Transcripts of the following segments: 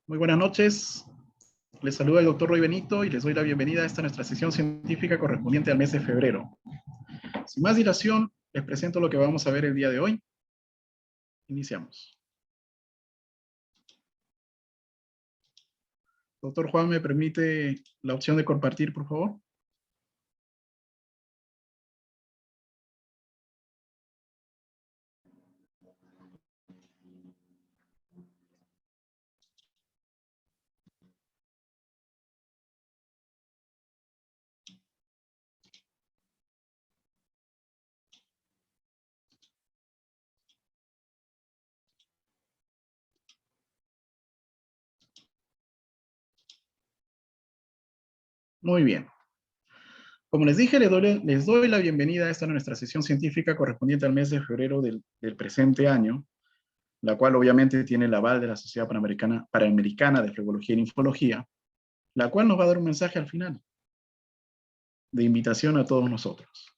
Muy buenas noches. Les saluda el doctor Roy Benito y les doy la bienvenida a esta nuestra sesión científica correspondiente al mes de febrero. Sin más dilación, les presento lo que vamos a ver el día de hoy. Iniciamos. Doctor Juan, ¿me permite la opción de compartir, por favor? Muy bien. Como les dije, les doy la bienvenida a esta nuestra sesión científica correspondiente al mes de febrero del presente año, la cual obviamente tiene el aval de la Sociedad Panamericana de Flebología y Linfología, la cual nos va a dar un mensaje al final de invitación a todos nosotros.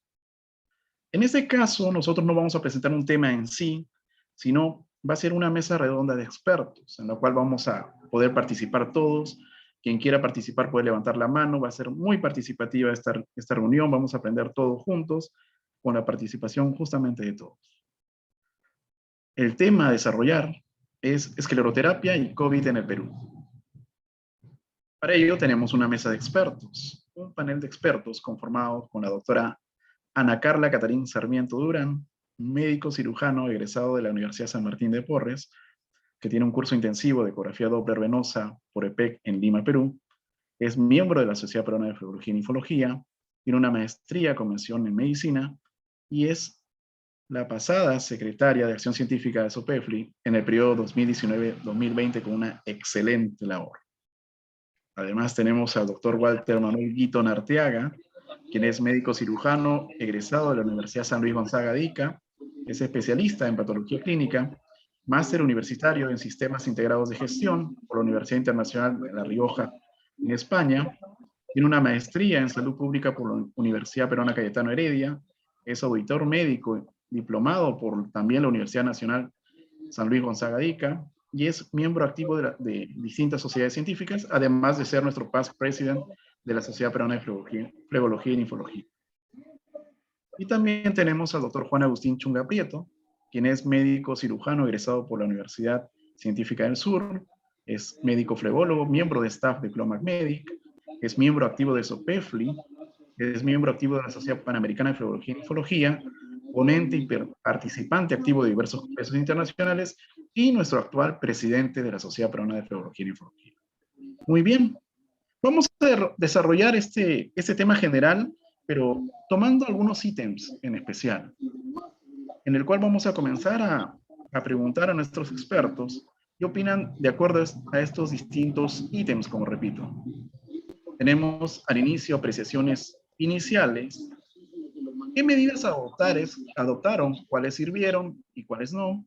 En este caso, nosotros no vamos a presentar un tema en sí, sino va a ser una mesa redonda de expertos, en la cual vamos a poder participar todos. Quien quiera participar puede levantar la mano, va a ser muy participativa esta reunión, vamos a aprender todos juntos, con la participación justamente de todos. El tema a desarrollar es escleroterapia y COVID en el Perú. Para ello tenemos una mesa de expertos, un panel de expertos conformado con la doctora Ana Carla Catarín Sarmiento Durán, médico cirujano egresado de la Universidad San Martín de Porres, que tiene un curso intensivo de ecografía Doppler venosa por EPEC en Lima, Perú. Es miembro de la Sociedad Peruana de Flebología y Linfología, tiene una maestría con mención en medicina y es la pasada secretaria de Acción Científica de SOPEFLI en el periodo 2019-2020 con una excelente labor. Además tenemos al doctor Walter Manuel Guito Narteaga, quien es médico cirujano egresado de la Universidad San Luis Gonzaga de Ica, es especialista en patología clínica, máster universitario en sistemas integrados de gestión por la Universidad Internacional de La Rioja en España, tiene una maestría en salud pública por la Universidad Peruana Cayetano Heredia, es auditor médico diplomado por también la Universidad Nacional San Luis Gonzaga de Ica, y es miembro activo de distintas sociedades científicas, además de ser nuestro past president de la Sociedad Peruana de Flebología y Linfología. Y también tenemos al doctor Juan Agustín Chunga Prieto, quien es médico cirujano egresado por la Universidad Científica del Sur, es médico flebólogo, miembro de staff de Clomac Medic, es miembro activo de SOPEFLI, es miembro activo de la Sociedad Panamericana de Flebología y Linfología, ponente y participante activo de diversos congresos internacionales y nuestro actual presidente de la Sociedad Peruana de Flebología y Linfología. Muy bien, vamos a desarrollar este tema general, pero tomando algunos ítems en especial, en el cual vamos a comenzar a preguntar a nuestros expertos qué opinan de acuerdo a estos distintos ítems, como repito. Tenemos al inicio apreciaciones iniciales. ¿Qué medidas adoptaron? ¿Cuáles sirvieron y cuáles no?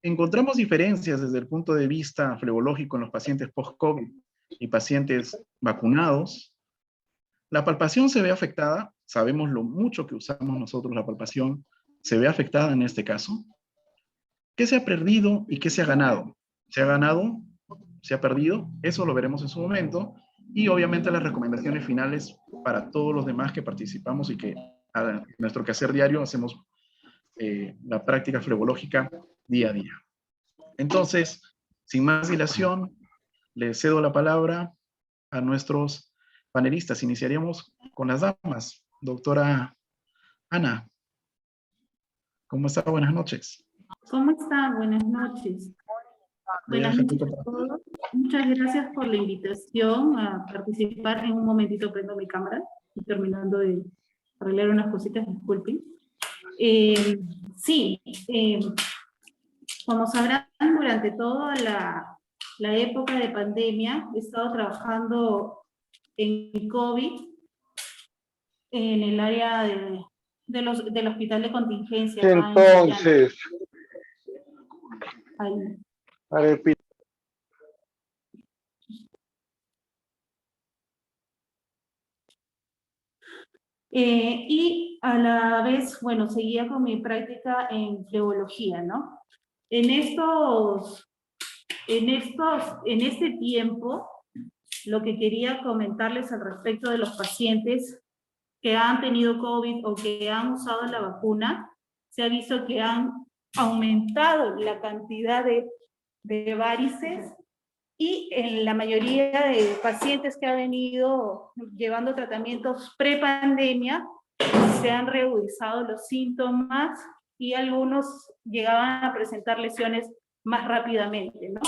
Encontramos diferencias desde el punto de vista flebológico en los pacientes post-COVID y pacientes vacunados. La palpación se ve afectada, sabemos lo mucho que usamos nosotros la palpación, se ve afectada en este caso. ¿Qué se ha perdido y qué se ha ganado? ¿Se ha ganado? ¿Se ha perdido? Eso lo veremos en su momento. Y obviamente las recomendaciones finales para todos los demás que participamos y que a nuestro quehacer diario hacemos la práctica flebológica día a día. Entonces, sin más dilación, le cedo la palabra a nuestros panelistas. Iniciaríamos con las damas. Doctora Ana, ¿cómo está? Buenas noches. ¿Cómo está? Buenas noches. Buenas noches a todos. Muchas gracias por la invitación a participar. En un momentito prendo mi cámara y terminando de arreglar unas cositas, disculpen. Sí, como sabrán, durante toda la época de pandemia he estado trabajando en COVID, en el área del hospital de contingencia. Entonces, a ver, y a la vez, bueno, seguía con mi práctica en flebología, ¿no? En estos En este tiempo, lo que quería comentarles al respecto de los pacientes que han tenido COVID o que han usado la vacuna, se ha visto que han aumentado la cantidad de varices y en la mayoría de pacientes que han venido llevando tratamientos pre-pandemia, se han reagudizado los síntomas y algunos llegaban a presentar lesiones más rápidamente, ¿no?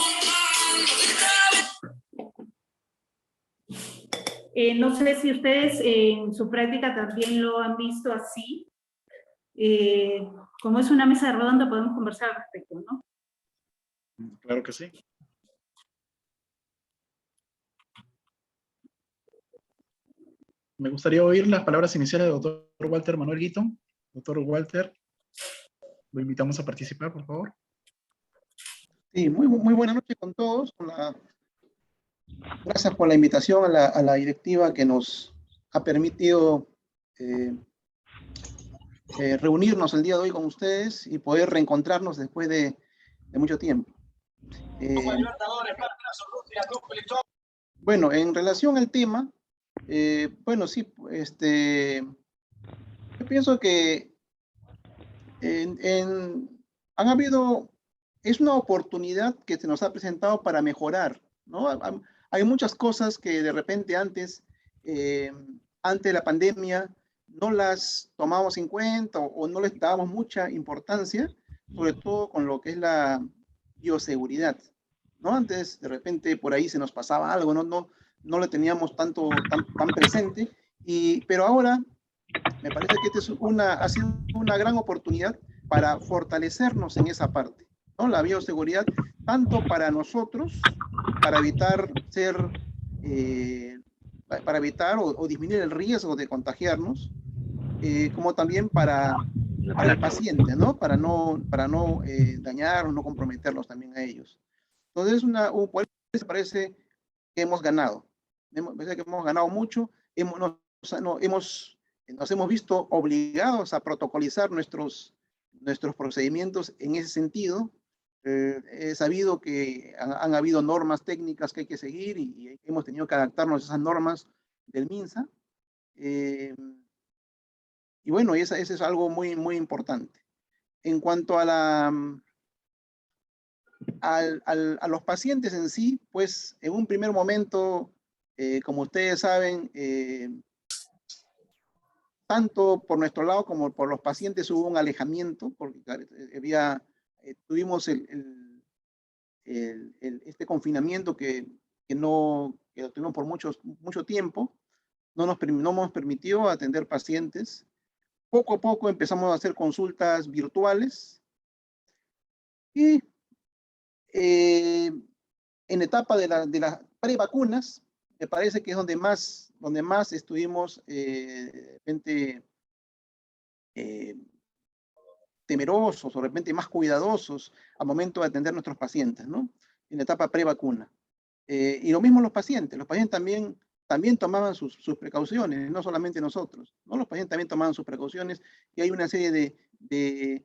No sé si ustedes en su práctica también lo han visto así. Como es una mesa redonda, podemos conversar al respecto, ¿no? Claro que sí. Me gustaría oír las palabras iniciales del doctor Walter Manuel Guito. Doctor Walter, lo invitamos a participar, por favor. Sí, muy buena noche con todos. Gracias por la invitación a la directiva que nos ha permitido reunirnos el día de hoy con ustedes y poder reencontrarnos después de mucho tiempo. Bueno, en relación al tema, bueno, sí, yo pienso que han habido, es una oportunidad que se nos ha presentado para mejorar, ¿no? Hay muchas cosas que de repente antes de la pandemia, no las tomamos en cuenta o no les dábamos mucha importancia, sobre todo con lo que es la bioseguridad, ¿no? Antes, de repente, por ahí se nos pasaba algo, no lo teníamos tan presente, pero ahora me parece que ha sido una gran oportunidad para fortalecernos en esa parte, ¿no? La bioseguridad, tanto para nosotros, para evitar o disminuir el riesgo de contagiarnos, como también para el paciente, ¿no? Para no dañar o no comprometerlos también a ellos. Entonces, parece que hemos ganado. Parece que hemos ganado mucho. Nos hemos visto obligados a protocolizar nuestros procedimientos en ese sentido. He sabido que han habido normas técnicas que hay que seguir y hemos tenido que adaptarnos a esas normas del MINSA. Y bueno, eso es algo muy importante. En cuanto a los pacientes en sí, pues en un primer momento, como ustedes saben, tanto por nuestro lado como por los pacientes hubo un alejamiento, porque tuvimos este confinamiento que lo tuvimos por mucho tiempo, no nos permitió atender pacientes. Poco a poco empezamos a hacer consultas virtuales y en etapa de las prevacunas, me parece que es donde más estuvimos temerosos o de repente más cuidadosos al momento de atender a nuestros pacientes, ¿no? En la etapa prevacuna. Y lo mismo los pacientes también tomaban sus precauciones, no solamente nosotros, ¿no? Los pacientes también tomaban sus precauciones y hay una serie de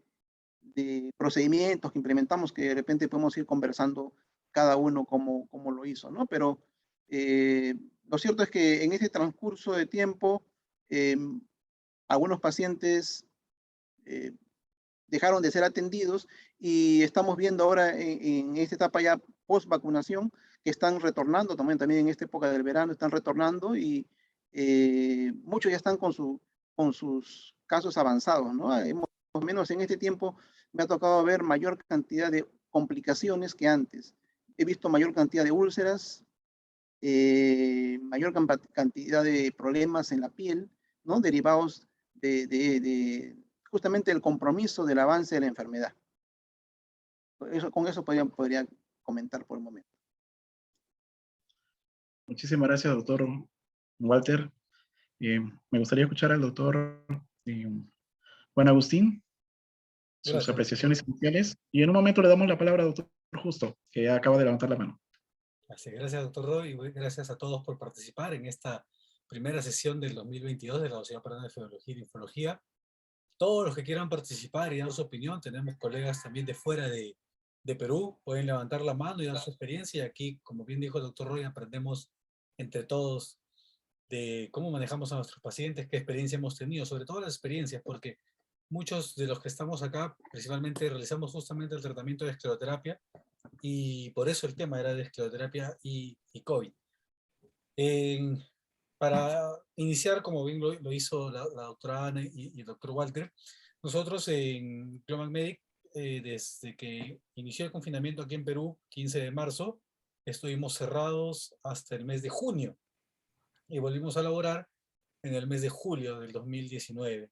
procedimientos que implementamos que de repente podemos ir conversando cada uno como lo hizo, ¿no? Pero lo cierto es que en ese transcurso de tiempo, algunos pacientes dejaron de ser atendidos y estamos viendo ahora en esta etapa ya post vacunación que están retornando también en esta época del verano, están retornando y muchos ya están con sus casos avanzados, ¿no? Más o menos en este tiempo me ha tocado ver mayor cantidad de complicaciones que antes. He visto mayor cantidad de úlceras, mayor cantidad de problemas en la piel, ¿no? Derivados justamente del compromiso del avance de la enfermedad. Con eso podría comentar por el momento. Muchísimas gracias, doctor Walter. Me gustaría escuchar al doctor Juan Agustín, sus apreciaciones iniciales, y en un momento le damos la palabra al doctor Justo, que acaba de levantar la mano. Gracias, doctor Roy, y gracias a todos por participar en esta primera sesión del 2022 de la Sociedad Peruana de Febreología y Linfología. Todos los que quieran participar y dar su opinión, tenemos colegas también de fuera de de Perú pueden levantar la mano y dar su experiencia. Y aquí, como bien dijo el doctor Roy, aprendemos entre todos de cómo manejamos a nuestros pacientes, qué experiencia hemos tenido, sobre todo las experiencias, porque muchos de los que estamos acá, principalmente realizamos justamente el tratamiento de escleroterapia, y por eso el tema era de escleroterapia y COVID. Para iniciar, como bien lo hizo la doctora Ana y el doctor Walter, nosotros en Global Medic, desde que inició el confinamiento aquí en Perú, 15 de marzo, estuvimos cerrados hasta el mes de junio y volvimos a laborar en el mes de julio del 2019.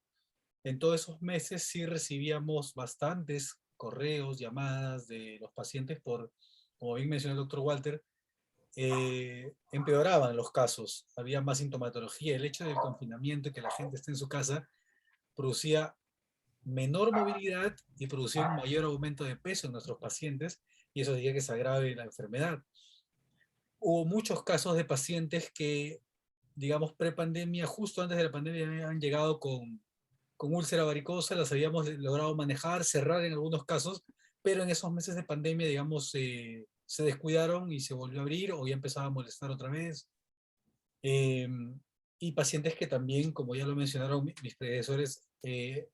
En todos esos meses sí recibíamos bastantes correos, llamadas de los pacientes por, como bien mencionó el doctor Walter, empeoraban los casos, había más sintomatología. El hecho del confinamiento y que la gente esté en su casa producía menor movilidad y producía un mayor aumento de peso en nuestros pacientes, y eso hacía que se agrave la enfermedad. Hubo muchos casos de pacientes que, digamos, pre-pandemia, justo antes de la pandemia, han llegado con úlcera varicosa, las habíamos logrado manejar, cerrar en algunos casos, pero en esos meses de pandemia, digamos, se descuidaron y se volvió a abrir o ya empezaba a molestar otra vez. Y pacientes que también, como ya lo mencionaron mis predecesores,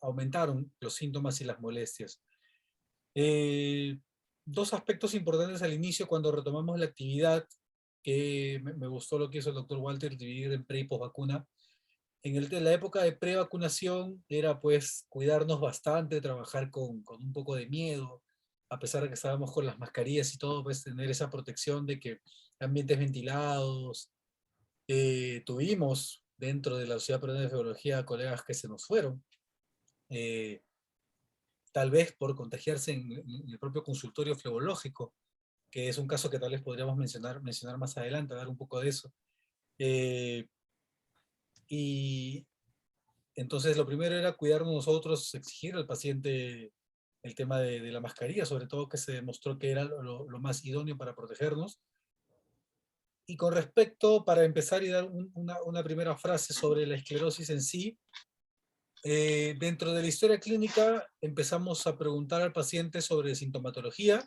aumentaron los síntomas y las molestias. Dos aspectos importantes al inicio, cuando retomamos la actividad, que me gustó lo que hizo el doctor Walter, dividir en pre y post vacuna. En la época de pre-vacunación era pues cuidarnos bastante, trabajar con un poco de miedo, a pesar de que estábamos con las mascarillas y todo, pues tener esa protección de que ambientes ventilados. Tuvimos dentro de la Sociedad Peruana de Nefrología colegas que se nos fueron, tal vez por contagiarse en el propio consultorio flebológico, que es un caso que tal vez podríamos mencionar más adelante, dar un poco de eso. Y entonces lo primero era cuidarnos nosotros, exigir al paciente el tema de la mascarilla, sobre todo que se demostró que era lo más idóneo para protegernos. Y con respecto, para empezar y dar una primera frase sobre la esclerosis en sí, dentro de la historia clínica empezamos a preguntar al paciente sobre sintomatología,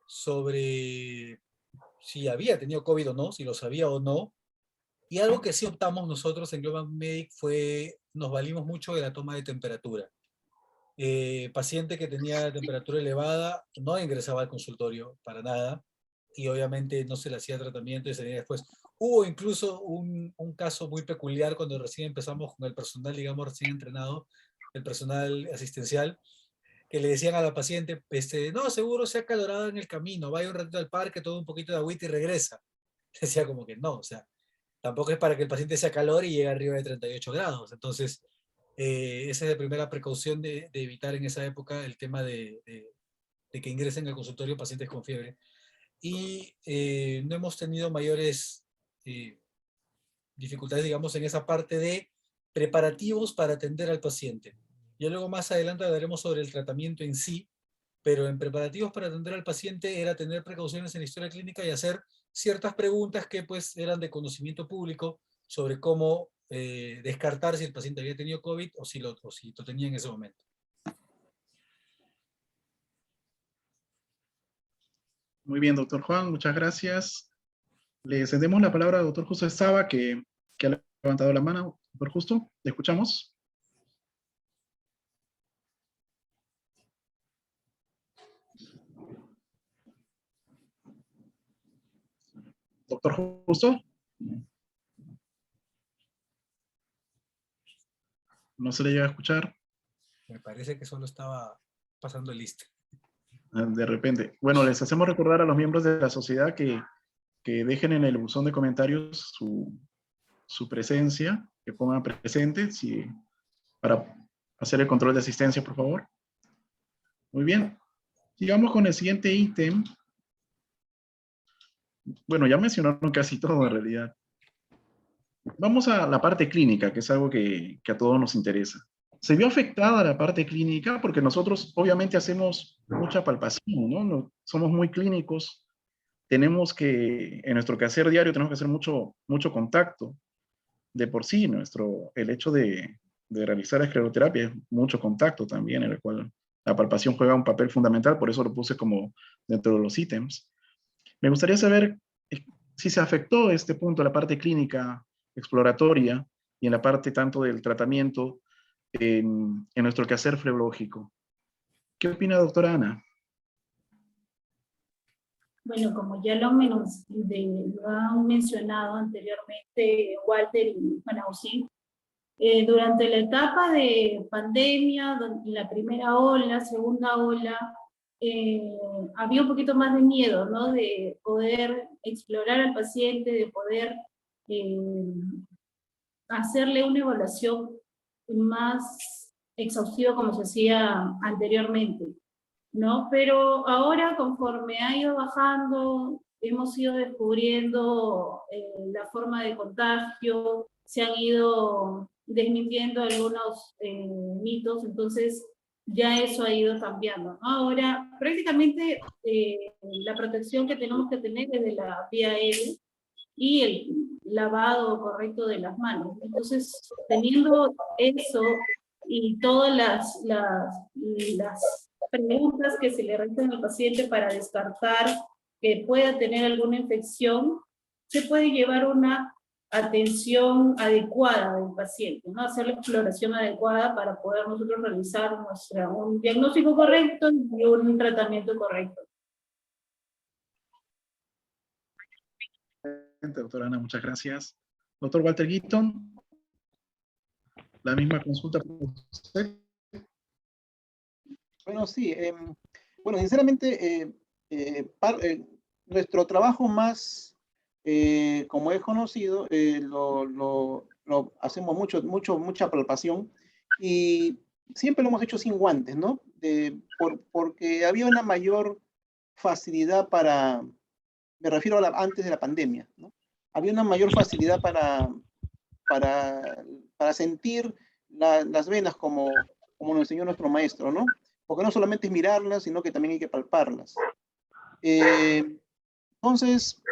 sobre si había tenido COVID o no, si lo sabía o no. Y algo que sí optamos nosotros en Global Medic fue, nos valimos mucho de la toma de temperatura. Paciente que tenía temperatura elevada no ingresaba al consultorio para nada, y obviamente no se le hacía tratamiento y se venía después. Hubo incluso un caso muy peculiar cuando recién empezamos con el personal, digamos, recién entrenado, el personal asistencial, que le decían a la paciente, no, seguro se ha acalorado en el camino, vaya un ratito al parque, toma un poquito de agüita y regresa. Decía como que no, o sea, tampoco es para que el paciente se acalore y llegue arriba de 38 grados. Entonces, esa es la primera precaución de evitar en esa época el tema de que ingresen al consultorio pacientes con fiebre. Y no hemos tenido mayores dificultades, digamos, en esa parte de preparativos para atender al paciente. Y luego más adelante hablaremos sobre el tratamiento en sí, pero en preparativos para atender al paciente era tener precauciones en la historia clínica y hacer ciertas preguntas que pues eran de conocimiento público sobre cómo descartar si el paciente había tenido COVID o si lo tenía en ese momento. Muy bien, doctor Juan, muchas gracias. Le cedemos la palabra al doctor Justo Estaba, que ha levantado la mano. Doctor Justo, ¿le escuchamos? Doctor Justo. No se le llega a escuchar. Me parece que solo estaba pasando el lista. De repente. Bueno, les hacemos recordar a los miembros de la sociedad que dejen en el buzón de comentarios su presencia, que pongan presente para hacer el control de asistencia, por favor. Muy bien. Sigamos con el siguiente ítem. Bueno, ya mencionaron casi todo en realidad. Vamos a la parte clínica, que es algo que a todos nos interesa. Se vio afectada la parte clínica porque nosotros obviamente hacemos mucha palpación, ¿no? Somos muy clínicos. Tenemos que, en nuestro quehacer diario, tenemos que hacer mucho contacto. De por sí, el hecho de realizar escleroterapia es mucho contacto también, en el cual la palpación juega un papel fundamental, por eso lo puse como dentro de los ítems. Me gustaría saber si se afectó este punto, la parte clínica exploratoria y en la parte tanto del tratamiento en nuestro quehacer flebológico. ¿Qué opina, doctora Ana? Bueno, como ya lo han mencionado anteriormente Walter y Manausi, durante la etapa de pandemia, la primera ola, segunda ola, había un poquito más de miedo, ¿no? De poder explorar al paciente, de poder hacerle una evaluación más exhaustiva como se hacía anteriormente, ¿no? Pero ahora, conforme ha ido bajando, hemos ido descubriendo la forma de contagio, se han ido desmintiendo algunos mitos, entonces ya eso ha ido cambiando, ¿no? Ahora, prácticamente la protección que tenemos que tener es de la vía aérea y el lavado correcto de las manos. Entonces, teniendo eso y todas las preguntas que se le realizan al paciente para descartar que pueda tener alguna infección, se puede llevar una atención adecuada del paciente, ¿no? Hacer la exploración adecuada para poder nosotros realizar un diagnóstico correcto y un tratamiento correcto. Doctora Ana, muchas gracias. Doctor Walter Guitton, la misma consulta para usted. Bueno, sí. Bueno, sinceramente, nuestro trabajo más, como he conocido, lo hacemos mucha palpación y siempre lo hemos hecho sin guantes, ¿no? Porque había una mayor facilidad me refiero a antes de la pandemia, ¿no? Había una mayor facilidad para sentir las venas como nos enseñó nuestro maestro, ¿no? Porque no solamente es mirarlas, sino que también hay que palparlas. Entonces,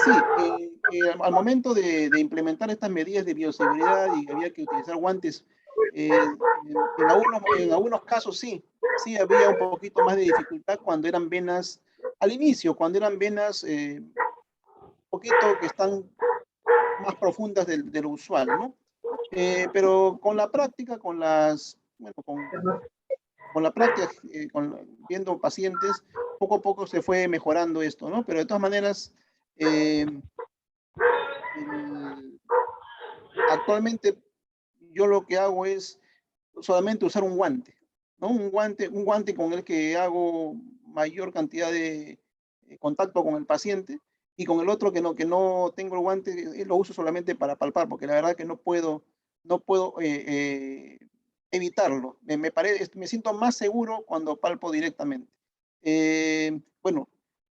sí, al momento de implementar estas medidas de bioseguridad y había que utilizar guantes, en algunos casos sí había un poquito más de dificultad cuando eran venas, al inicio, cuando eran venas un poquito que están más profundas de lo usual, ¿no? Pero con la práctica, con la práctica, viendo pacientes, poco a poco se fue mejorando esto, ¿no? Pero de todas maneras, actualmente yo lo que hago es solamente usar un guante, ¿no? Un guante con el que hago mayor cantidad de contacto con el paciente, y con el otro que no tengo el guante, lo uso solamente para palpar, porque la verdad que no puedo evitarlo. Me siento más seguro cuando palpo directamente. Bueno,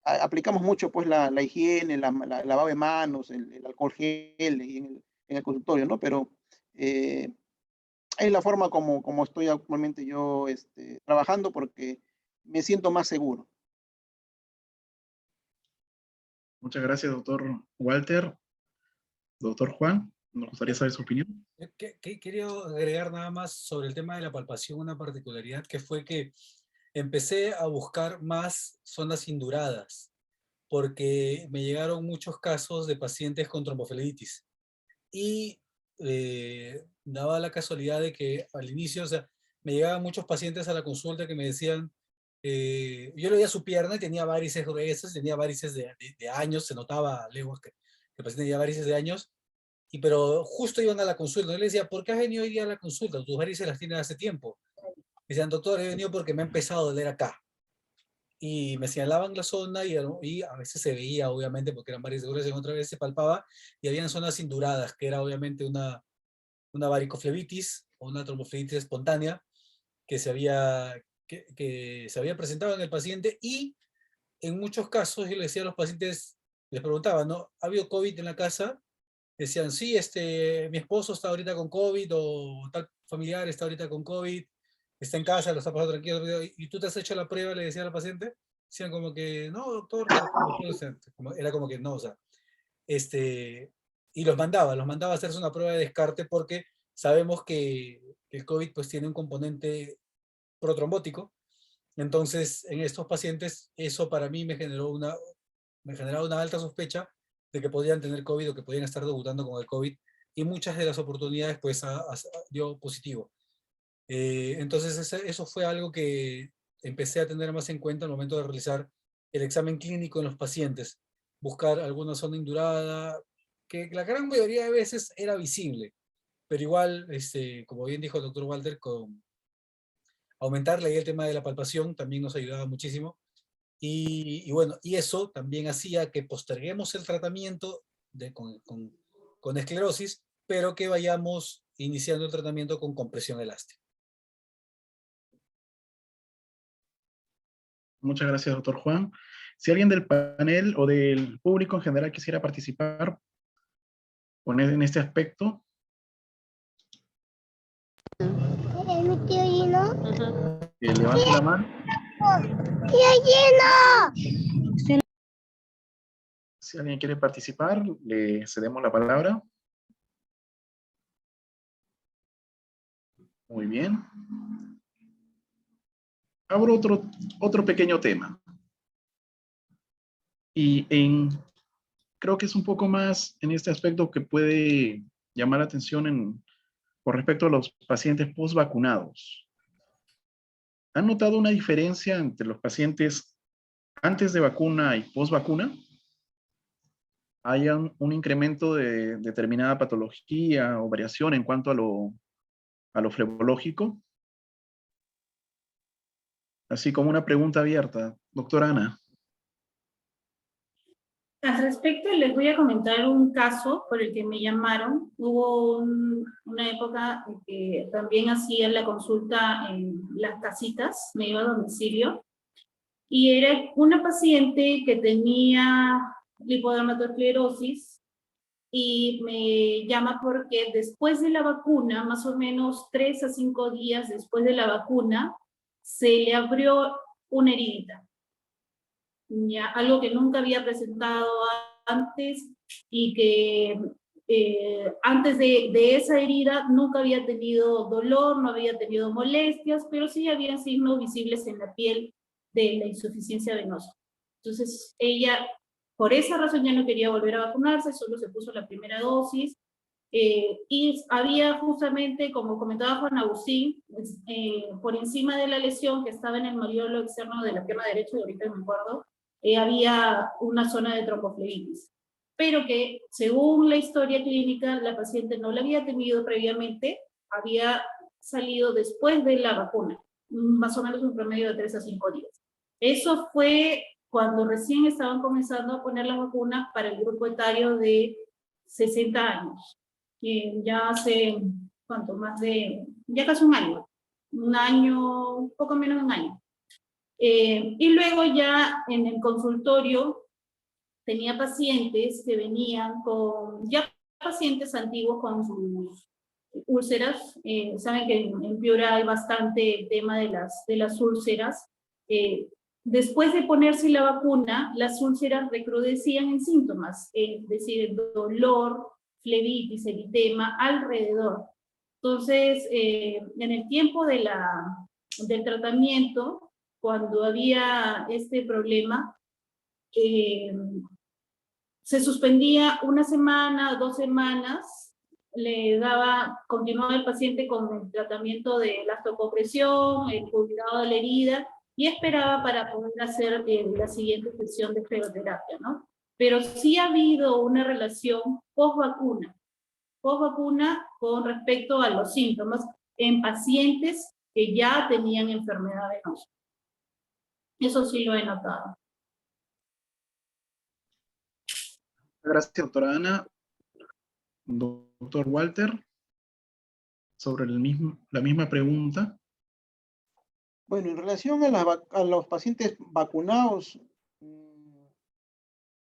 aplicamos mucho pues la higiene, el lavado de manos, el alcohol gel en el consultorio, ¿no? Pero es la forma como estoy actualmente yo trabajando, porque me siento más seguro. Muchas gracias, doctor Walter. Doctor Juan, nos gustaría saber su opinión. Quería agregar nada más sobre el tema de la palpación una particularidad, que fue que empecé a buscar más zonas induradas, porque me llegaron muchos casos de pacientes con tromboflebitis. Y daba la casualidad de que al inicio, o sea, me llegaban muchos pacientes a la consulta que me decían, yo le veía su pierna y tenía varices gruesas, tenía varices de años, se notaba a leguas que el paciente tenía varices de años, pero justo iban a la consulta. Yo le decía, ¿por qué has venido hoy día a la consulta? Tus varices las tienes hace tiempo. Me decían, doctor, he venido porque me ha empezado a doler acá. Y me señalaban la zona y a veces se veía, obviamente, porque eran varices gruesas, y otra vez se palpaba, y habían zonas induradas, que era obviamente una varicoflebitis o una tromboflebitis espontánea que que se había presentado en el paciente. Y en muchos casos yo le decía a los pacientes, les preguntaba, ¿no? ¿Ha habido COVID en la casa? Decían, sí, mi esposo está ahorita con COVID, o tal familiar está ahorita con COVID, está en casa, lo está pasando tranquilo, ¿y tú te has hecho la prueba?, le decía al paciente. Decían como que, no, doctor, era como que no, o sea, y los mandaba a hacerse una prueba de descarte, porque sabemos que el COVID pues tiene un componente protrombótico. Entonces, en estos pacientes, eso para mí me generaba una alta sospecha de que podían tener COVID o que podían estar debutando con el COVID, y muchas de las oportunidades pues dio positivo. Entonces eso fue algo que empecé a tener más en cuenta al momento de realizar el examen clínico en los pacientes, buscar alguna zona indurada, que la gran mayoría de veces era visible, pero igual, como bien dijo el doctor Walter, con aumentarle ahí el tema de la palpación también nos ayudaba muchísimo. Y bueno, y eso también hacía que posterguemos el tratamiento con esclerosis, pero que vayamos iniciando el tratamiento con compresión elástica. Muchas gracias, doctor Juan. Si alguien del panel o del público en general quisiera participar en este aspecto. Mi tío Gino. Levante la mano. ¡Tío Gino! Si alguien quiere participar, le cedemos la palabra. Muy bien. Abro otro pequeño tema. Y creo que es un poco más en este aspecto que puede llamar la atención con respecto a los pacientes post-vacunados. ¿Han notado una diferencia entre los pacientes antes de vacuna y post-vacuna? ¿Hay un incremento de determinada patología o variación en cuanto a lo flebológico? Así como una pregunta abierta. Doctora Ana. Al respecto, les voy a comentar un caso por el que me llamaron. Hubo una época en que también hacía la consulta en las casitas, me iba a domicilio, y era una paciente que tenía lipodermatosclerosis y me llama porque después de la vacuna, más o menos 3 a 5 días después de la vacuna, se le abrió una heridita. Ya, algo que nunca había presentado antes y que antes de esa herida nunca había tenido dolor, no había tenido molestias, pero sí había signos visibles en la piel de la insuficiencia venosa. Entonces ella, por esa razón, ya no quería volver a vacunarse, solo se puso la primera dosis. Y había justamente, como comentaba Juan Agustín, por encima de la lesión que estaba en el maleolo externo de la pierna derecha, y ahorita me acuerdo, había una zona de tromboflebitis, pero que según la historia clínica la paciente no la había tenido previamente, había salido después de la vacuna, más o menos un promedio de 3 a 5 días. Eso fue cuando recién estaban comenzando a poner las vacunas para el grupo etario de 60 años. Ya hace, ¿cuánto? Ya casi un año, un poco menos de un año. Y luego ya en el consultorio tenía pacientes que venían ya pacientes antiguos con sus úlceras. Saben que en Piura hay bastante el tema de las úlceras. Después de ponerse la vacuna, las úlceras recrudecían en síntomas, es decir, dolor, flebitis, eritema, alrededor. Entonces, en el tiempo del tratamiento, cuando había este problema, se suspendía 1 semana, 2 semanas, continuaba el paciente con el tratamiento de la vasopresión, el cuidado de la herida, y esperaba para poder hacer la siguiente sesión de fleroterapia, ¿no? Pero sí ha habido una relación post-vacuna con respecto a los síntomas en pacientes que ya tenían enfermedad venosa. Eso sí lo he notado. Gracias, doctora Ana. Doctor Walter, sobre la misma pregunta. Bueno, en relación a los pacientes vacunados,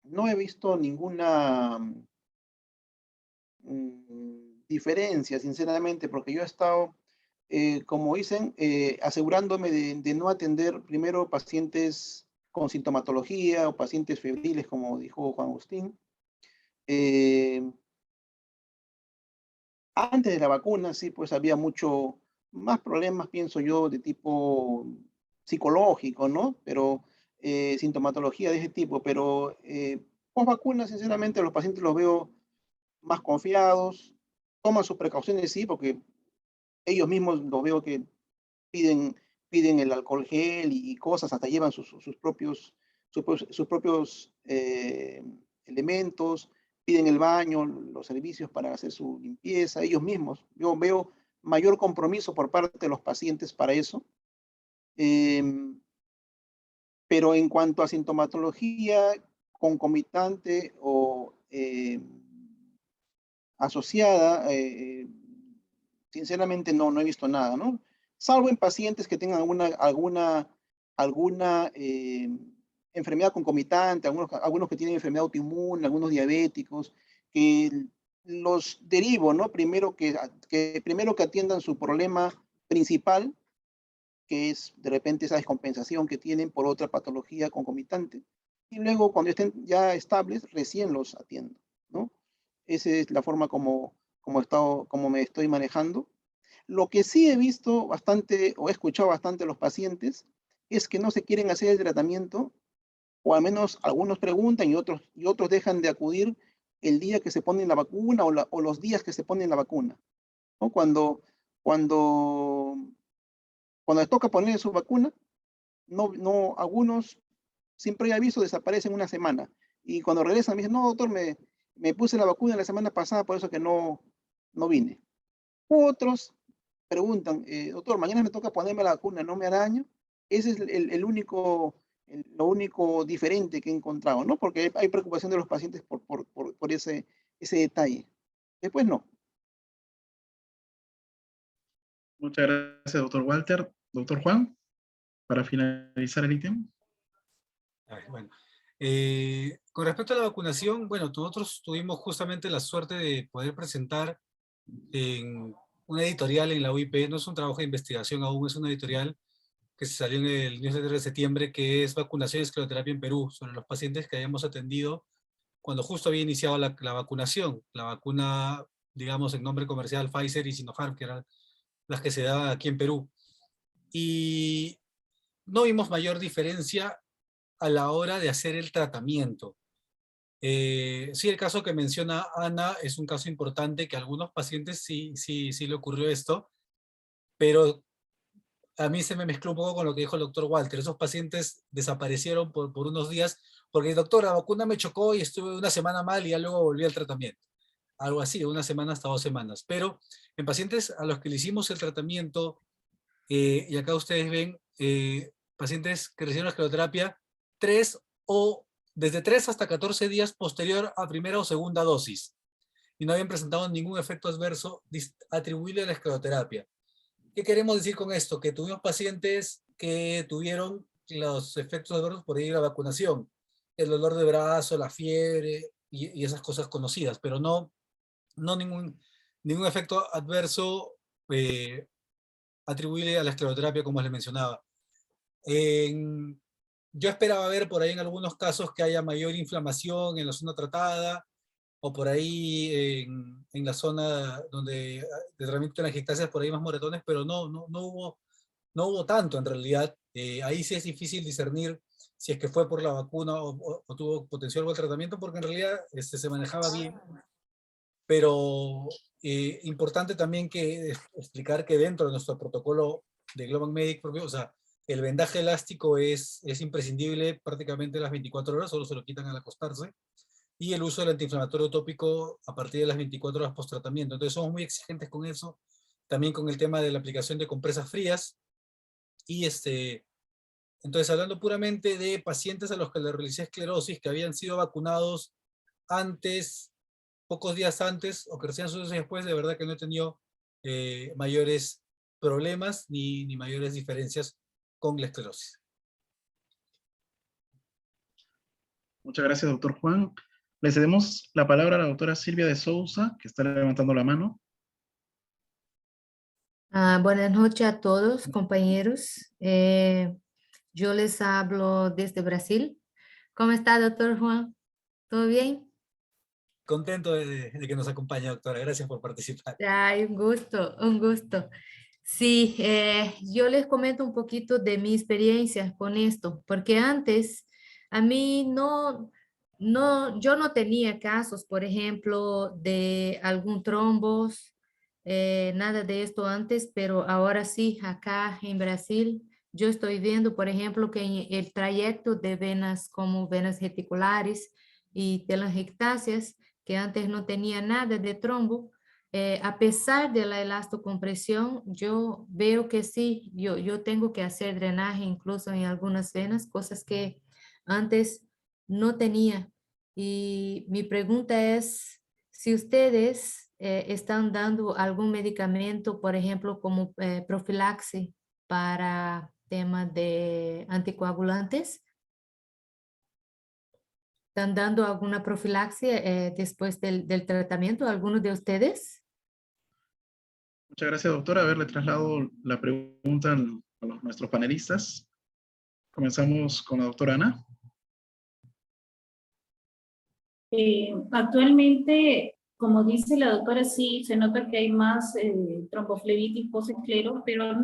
no he visto ninguna diferencia, sinceramente, porque yo he estado, como dicen, asegurándome de no atender primero pacientes con sintomatología o pacientes febriles, como dijo Juan Agustín. Antes de la vacuna, sí, pues había mucho más problemas, pienso yo, de tipo psicológico, ¿no? Pero sintomatología de ese tipo, pero post vacuna, sinceramente, los pacientes los veo más confiados, toman sus precauciones, sí, porque ellos mismos los veo que piden, piden el alcohol gel y cosas, hasta llevan sus propios elementos, piden el baño, los servicios para hacer su limpieza, ellos mismos. Yo veo mayor compromiso por parte de los pacientes para eso. Pero en cuanto a sintomatología concomitante o asociada, sinceramente no he visto nada, ¿no? Salvo en pacientes que tengan alguna enfermedad concomitante, algunos que tienen enfermedad autoinmune, algunos diabéticos, que los derivo, ¿no? Primero primero que atiendan su problema principal, que es de repente esa descompensación que tienen por otra patología concomitante, y luego cuando estén ya estables, recién los atiendo, ¿no? Esa es la forma como me estoy manejando. Lo que sí he visto bastante o he escuchado bastante a los pacientes es que no se quieren hacer el tratamiento, o al menos algunos preguntan y otros dejan de acudir el día que se ponen la vacuna o los días que se ponen la vacuna, ¿no? Cuando, cuando les toca poner su vacuna, algunos sin previo aviso desaparecen una semana. Y cuando regresan me dicen, no, doctor, me puse la vacuna la semana pasada, por eso que no vine. Otros preguntan, doctor, mañana me toca ponerme la vacuna, ¿no me hará daño? Ese es lo único diferente que he encontrado, ¿no? Porque hay preocupación de los pacientes por ese detalle. Después no. Muchas gracias, doctor Walter. Doctor Juan, para finalizar el ítem. Bueno, con respecto a la vacunación, bueno, nosotros tuvimos justamente la suerte de poder presentar en una editorial en la UIP, no es un trabajo de investigación aún, es una editorial que se salió en el newsletter de septiembre, que es Vacunación y Escleroterapia en Perú, sobre los pacientes que habíamos atendido cuando justo había iniciado la vacunación, la vacuna, digamos, en nombre comercial Pfizer y Sinopharm, que eran las que se daban aquí en Perú. Y no vimos mayor diferencia a la hora de hacer el tratamiento. Sí, el caso que menciona Ana es un caso importante, que a algunos pacientes sí le ocurrió esto, pero a mí se me mezcló un poco con lo que dijo el doctor Walter. Esos pacientes desaparecieron por unos días porque el doctor, la vacuna me chocó y estuve una semana mal y ya luego volví al tratamiento. Algo así, de una semana hasta 2 semanas. Pero en pacientes a los que le hicimos el tratamiento, y acá ustedes ven pacientes que recibieron la escleroterapia, desde 3 hasta 14 días posterior a primera o segunda dosis, y no habían presentado ningún efecto adverso atribuible a la escleroterapia. ¿Qué queremos decir con esto? Que tuvimos pacientes que tuvieron los efectos adversos por ir a la vacunación, el dolor de brazo, la fiebre y esas cosas conocidas, pero no ningún efecto adverso atribuible a la escleroterapia, como les mencionaba. Yo esperaba ver por ahí en algunos casos que haya mayor inflamación en la zona tratada, o por ahí en la zona donde de tratamiento de telangiectasias, por ahí más moretones, pero no hubo tanto en realidad. Ahí sí es difícil discernir si es que fue por la vacuna o tuvo potencial o el tratamiento, porque en realidad se manejaba bien. Pero importante también que explicar que dentro de nuestro protocolo de Global Medic propio, o sea, el vendaje elástico es imprescindible prácticamente las 24 horas, solo se lo quitan al acostarse, y el uso del antiinflamatorio tópico a partir de las 24 horas post-tratamiento. Entonces somos muy exigentes con eso, también con el tema de la aplicación de compresas frías, y entonces hablando puramente de pacientes a los que le realicé esclerosis, que habían sido vacunados antes, pocos días antes, o que recién sus después, de verdad que no he tenido mayores problemas ni mayores diferencias con la esclerosis. Muchas gracias, doctor Juan. Le cedemos la palabra a la doctora Silvia de Souza, que está levantando la mano. Buenas noches a todos, compañeros. Yo les hablo desde Brasil. ¿Cómo está, doctor Juan? ¿Todo bien? Contento de que nos acompañe, doctora. Gracias por participar. Ay, un gusto, un gusto. Sí, yo les comento un poquito de mi experiencia con esto, porque antes a mí yo no tenía casos, por ejemplo, de algún trombos, nada de esto antes, pero ahora sí, acá en Brasil, yo estoy viendo, por ejemplo, que en el trayecto de venas como venas reticulares y telangiectasias, que antes no tenía nada de trombo, a pesar de la elastocompresión, yo veo que sí, yo tengo que hacer drenaje incluso en algunas venas, cosas que antes no tenía. Y mi pregunta es si ustedes están dando algún medicamento, por ejemplo, como profilaxis para temas de anticoagulantes. ¿Están dando alguna profilaxis después del tratamiento a alguno de ustedes? Muchas gracias, doctora. A ver, le traslado la pregunta a nuestros panelistas. Comenzamos con la doctora Ana. Actualmente, como dice la doctora, sí, se nota que hay más tromboflebitis post-esclero, pero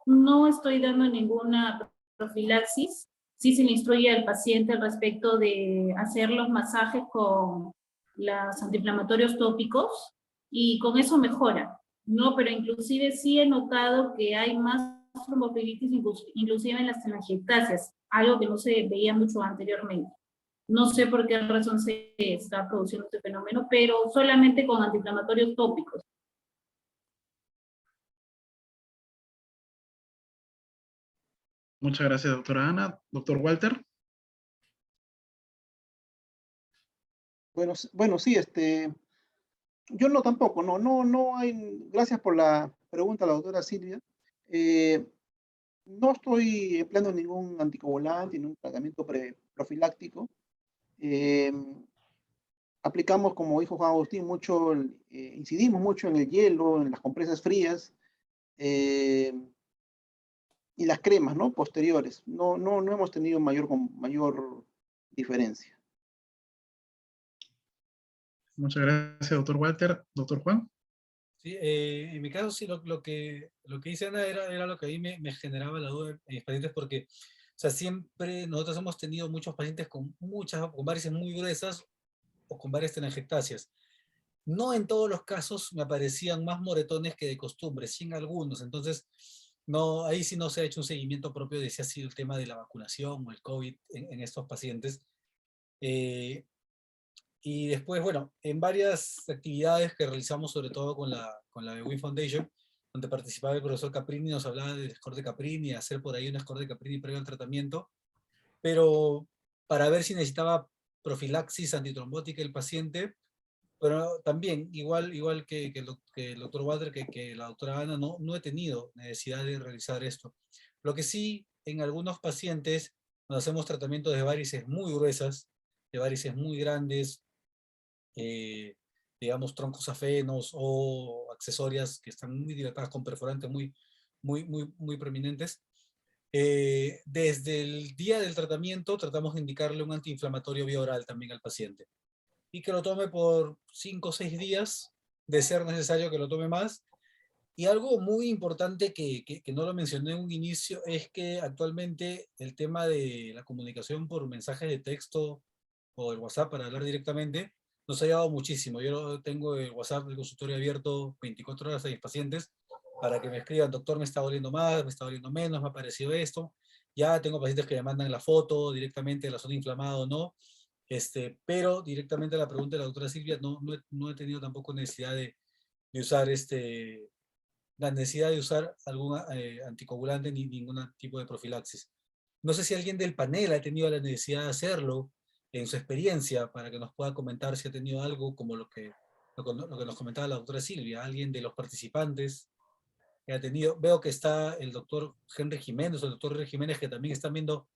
no estoy dando ninguna profilaxis. Sí se le instruye al paciente al respecto de hacer los masajes con los antiinflamatorios tópicos y con eso mejora, ¿no? Pero inclusive sí he notado que hay más tromboflebitis inclusive en las telangiectasias, algo que no se veía mucho anteriormente. No sé por qué razón se está produciendo este fenómeno, pero solamente con antiinflamatorios tópicos. Muchas gracias, doctora Ana. Doctor Walter. Bueno, sí, yo no tampoco, no hay, gracias por la pregunta, la doctora Silvia. Eh, no estoy empleando ningún anticoagulante, ningún tratamiento profiláctico. Eh, aplicamos, como dijo Juan Agustín, incidimos mucho en el hielo, en las compresas frías eh, y las cremas, ¿no? Posteriores. No hemos tenido mayor diferencia. Muchas gracias, doctor Walter. Doctor Juan. Sí, en mi caso sí, lo que dice Ana era lo que a mí me generaba la duda en mis pacientes, porque, o sea, siempre nosotros hemos tenido muchos pacientes con varices muy gruesas o con varias telangiectasias. No en todos los casos me aparecían más moretones que de costumbre, sí en algunos. Entonces, no, ahí sí no se ha hecho un seguimiento propio de si ha sido el tema de la vacunación o el COVID en estos pacientes. Y después, bueno, en varias actividades que realizamos, sobre todo con la de Win Foundation, donde participaba el profesor Caprini, nos hablaba del score de Caprini, hacer por ahí un score de Caprini previo al tratamiento, pero para ver si necesitaba profilaxis antitrombótica el paciente. Pero también, igual que el doctor Walter, que la doctora Ana, no he tenido necesidad de realizar esto. Lo que sí, en algunos pacientes, cuando hacemos tratamientos de varices muy gruesas, de varices muy grandes, digamos troncos afenos o accesorias que están muy dilatadas con perforantes muy prominentes, desde el día del tratamiento tratamos de indicarle un antiinflamatorio vía oral también al paciente y que lo tome por 5 o 6 días, de ser necesario que lo tome más. Y algo muy importante que no lo mencioné en un inicio es que actualmente el tema de la comunicación por mensajes de texto o el WhatsApp para hablar directamente nos ha ayudado muchísimo. Yo tengo el WhatsApp del consultorio abierto 24 horas a mis pacientes para que me escriban: doctor, me está doliendo más, me está doliendo menos, me ha parecido esto. Ya tengo pacientes que me mandan la foto directamente de la zona inflamada o no. Pero directamente a la pregunta de la doctora Silvia, no he tenido tampoco necesidad de usar la necesidad de usar algún anticoagulante ni ningún tipo de profilaxis. No sé si alguien del panel ha tenido la necesidad de hacerlo en su experiencia, para que nos pueda comentar si ha tenido algo como lo que nos comentaba la doctora Silvia, alguien de los participantes que ha tenido. Veo que está el doctor Henry Jiménez, o el doctor Henry Jiménez, que también están viendo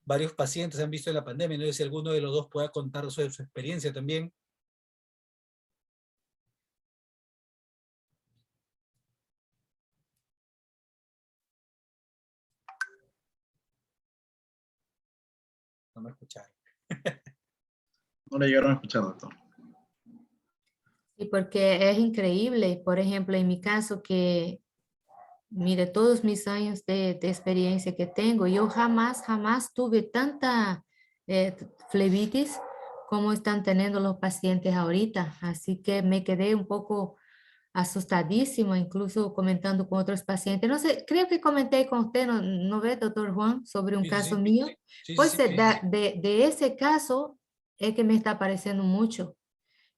varios pacientes, han visto en la pandemia. No sé si alguno de los dos pueda contar sobre su experiencia también. No me escucharon. No le llegaron a escuchar, doctor. Sí, porque es increíble, por ejemplo, en mi caso que mire, todos mis años de experiencia que tengo, yo jamás tuve tanta flebitis como están teniendo los pacientes ahorita. Así que me quedé un poco asustadísima, incluso comentando con otros pacientes. No sé, creo que comenté con usted, ¿no ve, doctor Juan, sobre un Sí, sí, caso sí. mío? Sí, Pues sí, sí. de ese caso es que me está apareciendo mucho.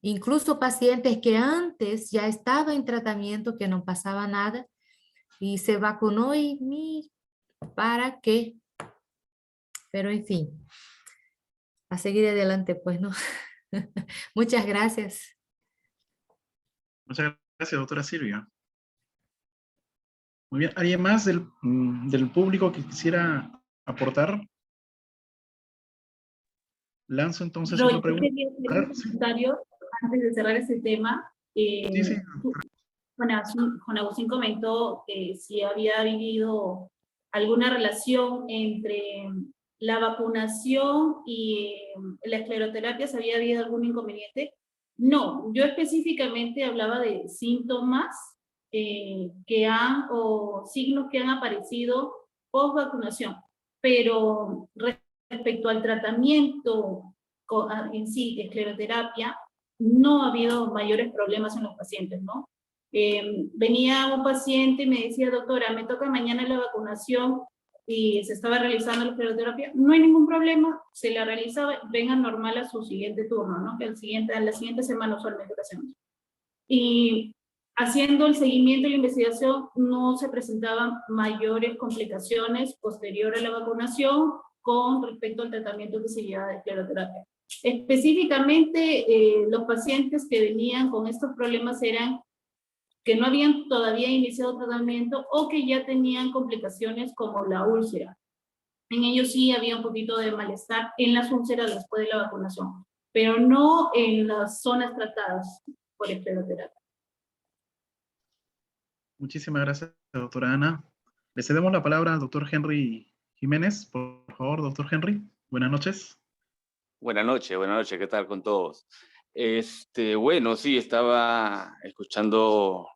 Incluso pacientes que antes ya estaban en tratamiento, que no pasaba nada, y se vacunó y ni para qué. Pero en fin, a seguir adelante, pues, ¿no? Muchas gracias. Muchas gracias, doctora Silvia. Muy bien, ¿alguien más del público que quisiera aportar? Lanzo entonces No, otra yo pregunta. quería hacer A un ver, sí, comentario antes de cerrar este tema. sí. Juan Agustín comentó que si había habido alguna relación entre la vacunación y la escleroterapia, si había habido algún inconveniente. No, yo específicamente hablaba de síntomas o signos que han aparecido post vacunación, pero respecto al tratamiento en sí de escleroterapia, no ha habido mayores problemas en los pacientes, ¿no? Venía un paciente y me decía, doctora, me toca mañana la vacunación y se estaba realizando la escleroterapia, no hay ningún problema, se la realizaba, venga normal a su siguiente turno, ¿no? Que a la siguiente semana usualmente lo hacemos. Y haciendo el seguimiento y la investigación no se presentaban mayores complicaciones posterior a la vacunación con respecto al tratamiento que se lleva de escleroterapia. Específicamente, los pacientes que venían con estos problemas eran que no habían todavía iniciado tratamiento o que ya tenían complicaciones como la úlcera. En ellos sí había un poquito de malestar en las úlceras después de la vacunación, pero no en las zonas tratadas por escleroterapia. Muchísimas gracias, doctora Ana. Le cedemos la palabra al doctor Henry Jiménez. Por favor, doctor Henry. Buenas noches. Buenas noches, ¿qué tal con todos? Bueno, sí, estaba escuchando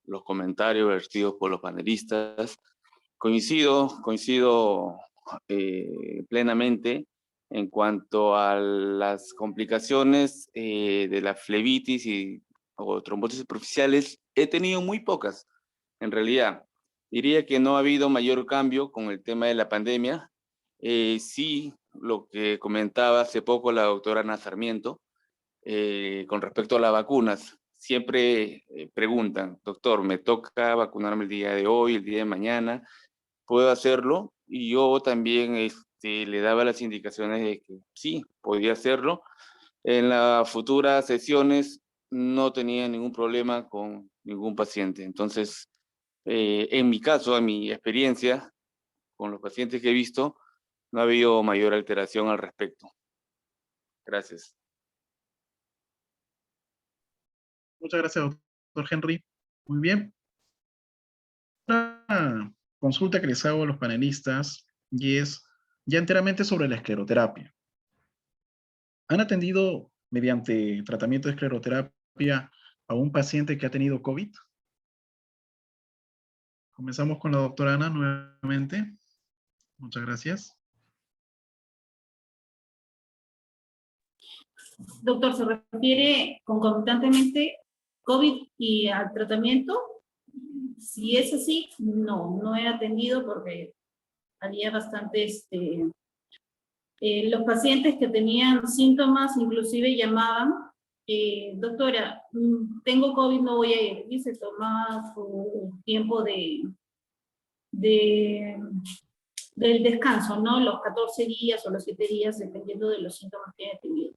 los comentarios vertidos por los panelistas. Coincido plenamente en cuanto a las complicaciones de la flebitis o trombosis superficiales. He tenido muy pocas, en realidad. Diría que no ha habido mayor cambio con el tema de la pandemia. Sí, lo que comentaba hace poco la doctora Ana Sarmiento, con respecto a las vacunas. Siempre preguntan, doctor, ¿me toca vacunarme el día de hoy, el día de mañana? ¿Puedo hacerlo? Y yo también le daba las indicaciones de que sí, podía hacerlo. En las futuras sesiones no tenía ningún problema con ningún paciente. Entonces, en mi caso, en mi experiencia, con los pacientes que he visto, no ha habido mayor alteración al respecto. Gracias. Muchas gracias, doctor Henry. Muy bien. Una consulta que les hago a los panelistas y es ya enteramente sobre la escleroterapia. ¿Han atendido mediante tratamiento de escleroterapia a un paciente que ha tenido COVID? Comenzamos con la doctora Ana nuevamente. Muchas gracias. Doctor, ¿se refiere concomitantemente COVID y al tratamiento? Si es así, no he atendido porque había bastantes, los pacientes que tenían síntomas inclusive llamaban, doctora, tengo COVID, no voy a ir, y se tomaba su tiempo del descanso, ¿no? Los 14 días o los 7 días, dependiendo de los síntomas que haya tenido.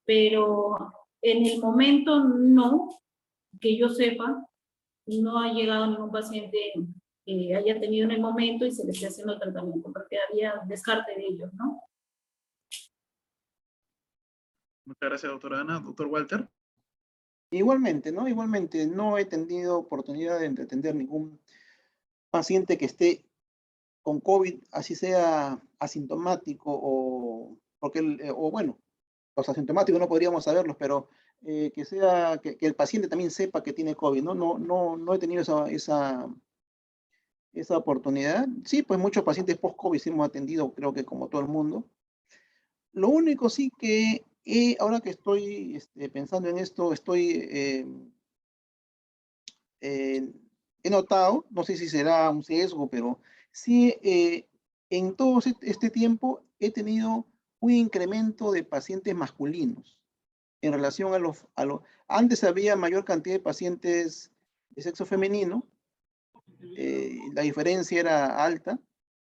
Pero en el momento no, que yo sepa, no ha llegado ningún paciente que haya tenido en el momento y se le esté haciendo tratamiento, porque había descarte de ellos, ¿no? Muchas gracias, doctora Ana. Doctor Walter. Igualmente, ¿no? Igualmente, no he tenido oportunidad de atender ningún paciente que esté con COVID, así sea asintomático o bueno, los asintomáticos no podríamos saberlos, pero que el paciente también sepa que tiene COVID, ¿no? No he tenido esa oportunidad. Sí, pues muchos pacientes post-COVID hemos atendido, creo que como todo el mundo. Lo único sí que ahora que estoy pensando en esto, he notado, no sé si será un sesgo, pero sí, en todo este tiempo he tenido un incremento de pacientes masculinos en relación antes había mayor cantidad de pacientes de sexo femenino, la diferencia era alta,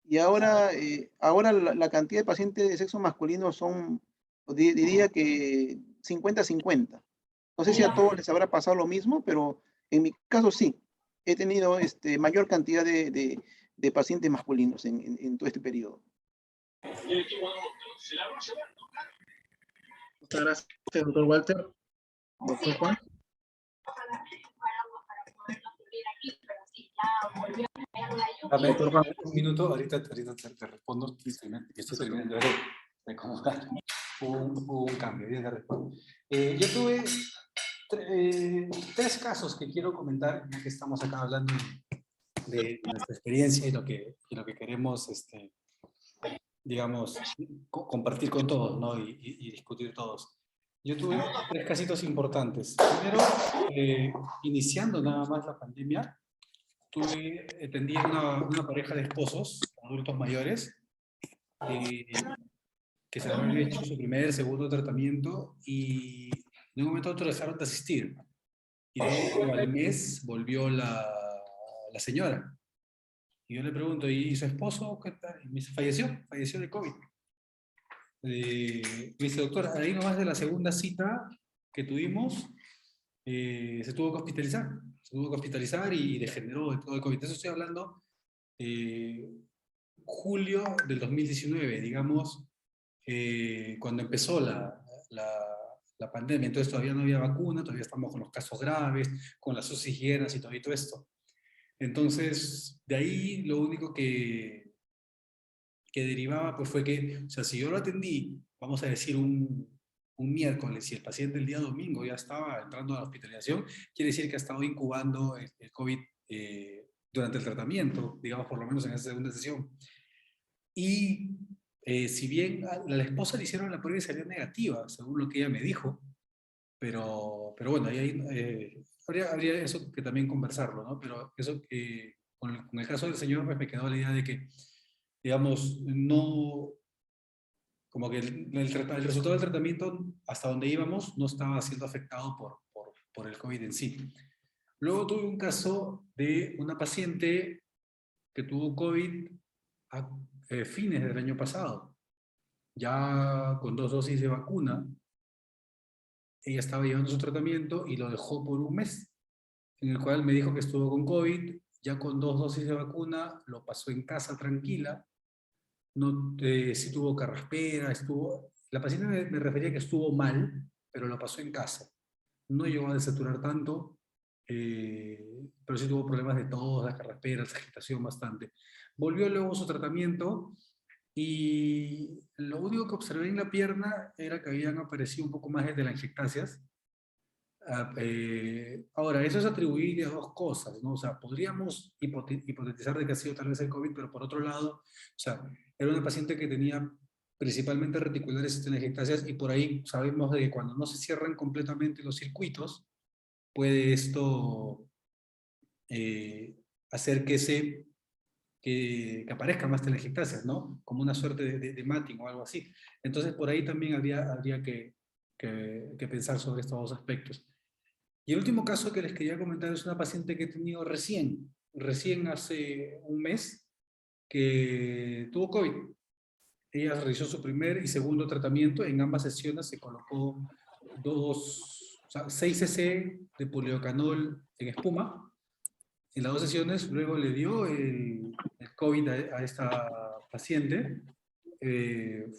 y ahora la cantidad de pacientes de sexo masculino son, diría que 50-50. No sé si a todos les habrá pasado lo mismo, pero en mi caso sí. He tenido mayor cantidad de pacientes masculinos en todo este periodo. Muchas gracias, doctor Walter. Doctor Juan. Dame un minuto, ahorita te respondo. Estoy terminando de acomodar un cambio. Ya te respondo. Yo tuve tres casos que quiero comentar, ya que estamos acá hablando de nuestra experiencia y lo que queremos, digamos, compartir con todos, ¿no? Y discutir todos. Yo tuve tres casitos importantes. Primero, iniciando nada más la pandemia, atendí a una pareja de esposos, adultos mayores, que se habían hecho su primer, segundo tratamiento y de un momento a otro dejaron de asistir. Y luego al mes volvió la señora. Y yo le pregunto, ¿y su esposo qué tal? Y me dice, falleció de COVID. Me dice, doctor, ahí nomás de la segunda cita que tuvimos, se tuvo que hospitalizar. Se tuvo que hospitalizar y degeneró de todo el COVID. Eso estoy hablando julio del 2019, digamos, cuando empezó la pandemia. Entonces todavía no había vacuna, todavía estamos con los casos graves, con las UCI llenas y todo esto. Entonces, de ahí lo único que derivaba pues fue que, o sea, si yo lo atendí, vamos a decir un miércoles, y el paciente el día domingo ya estaba entrando a la hospitalización, quiere decir que ha estado incubando el COVID durante el tratamiento, digamos por lo menos en esa segunda sesión. Y si bien a la esposa le hicieron la prueba y salió negativa, según lo que ella me dijo, pero bueno, ahí habría eso que también conversarlo, ¿no? Pero eso que con el caso del señor pues me quedó la idea de que, digamos, no, como que el resultado del tratamiento hasta donde íbamos no estaba siendo afectado por el COVID en sí. Luego tuve un caso de una paciente que tuvo COVID a fines del año pasado, ya con 2 dosis de vacuna. Ella estaba llevando su tratamiento y lo dejó por un mes, en el cual me dijo que estuvo con COVID, ya con 2 dosis de vacuna, lo pasó en casa tranquila, no, sí tuvo carraspera, la paciente me refería que estuvo mal, pero lo pasó en casa. No llegó a desaturar tanto, pero sí tuvo problemas de tos, la carraspera, la agitación bastante. Volvió luego a su tratamiento y lo único que observé en la pierna era que habían aparecido un poco más de telangiectasias. Ahora, eso es atribuible a dos cosas, ¿no? O sea, podríamos hipotetizar de que ha sido tal vez el COVID, pero por otro lado, o sea, era una paciente que tenía principalmente reticulares y telangiectasias, y por ahí sabemos de que cuando no se cierran completamente los circuitos, puede esto hacer que aparezcan más telangiectasias, ¿no? Como una suerte de matting o algo así. Entonces, por ahí también habría que pensar sobre estos dos aspectos. Y el último caso que les quería comentar es una paciente que he tenido recién hace un mes, que tuvo COVID. Ella realizó su primer y segundo tratamiento. En ambas sesiones se colocó 6 cc de poliocanol en espuma. En las 2 sesiones luego le dio el COVID a esta paciente.